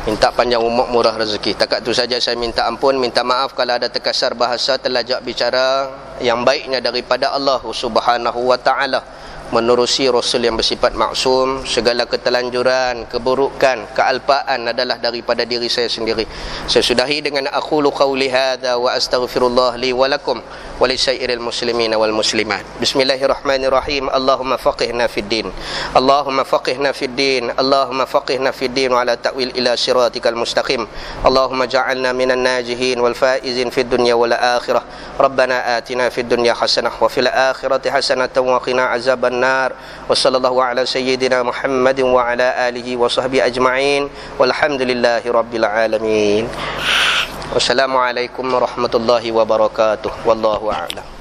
S1: minta panjang umur, murah rezeki. Takat tu saja saya minta ampun, minta maaf kalau ada terkasar bahasa, terlajak bicara. Yang baiknya daripada Allah Subhanahu wa ta'ala. menerusi Rasul yang bersifat maksum. Segala ketelanjuran, keburukan, kealpaan adalah daripada diri saya sendiri. Saya sudahi dengan aqulu qawli hadza wa astaghfirullah li wa lakum wa li sairil muslimin wal muslimat. Bismillahirrahmanirrahim. Allahumma faqihna fid din. Allahumma faqihna fid din. Allahumma faqihna fid din wa ala ta'wil ila siratikal mustaqim. Allahumma ja'alna minan najihin wal faizin fid dunya wal akhirah. Rabbana atina fid dunya hasanah wa fil akhirati hasanatan wa qina azaban النار وصلى الله على سيدنا محمد وعلى آله وصحبه أجمعين والحمد لله رب العالمين والسلام عليكم ورحمة الله وبركاته والله أعلم.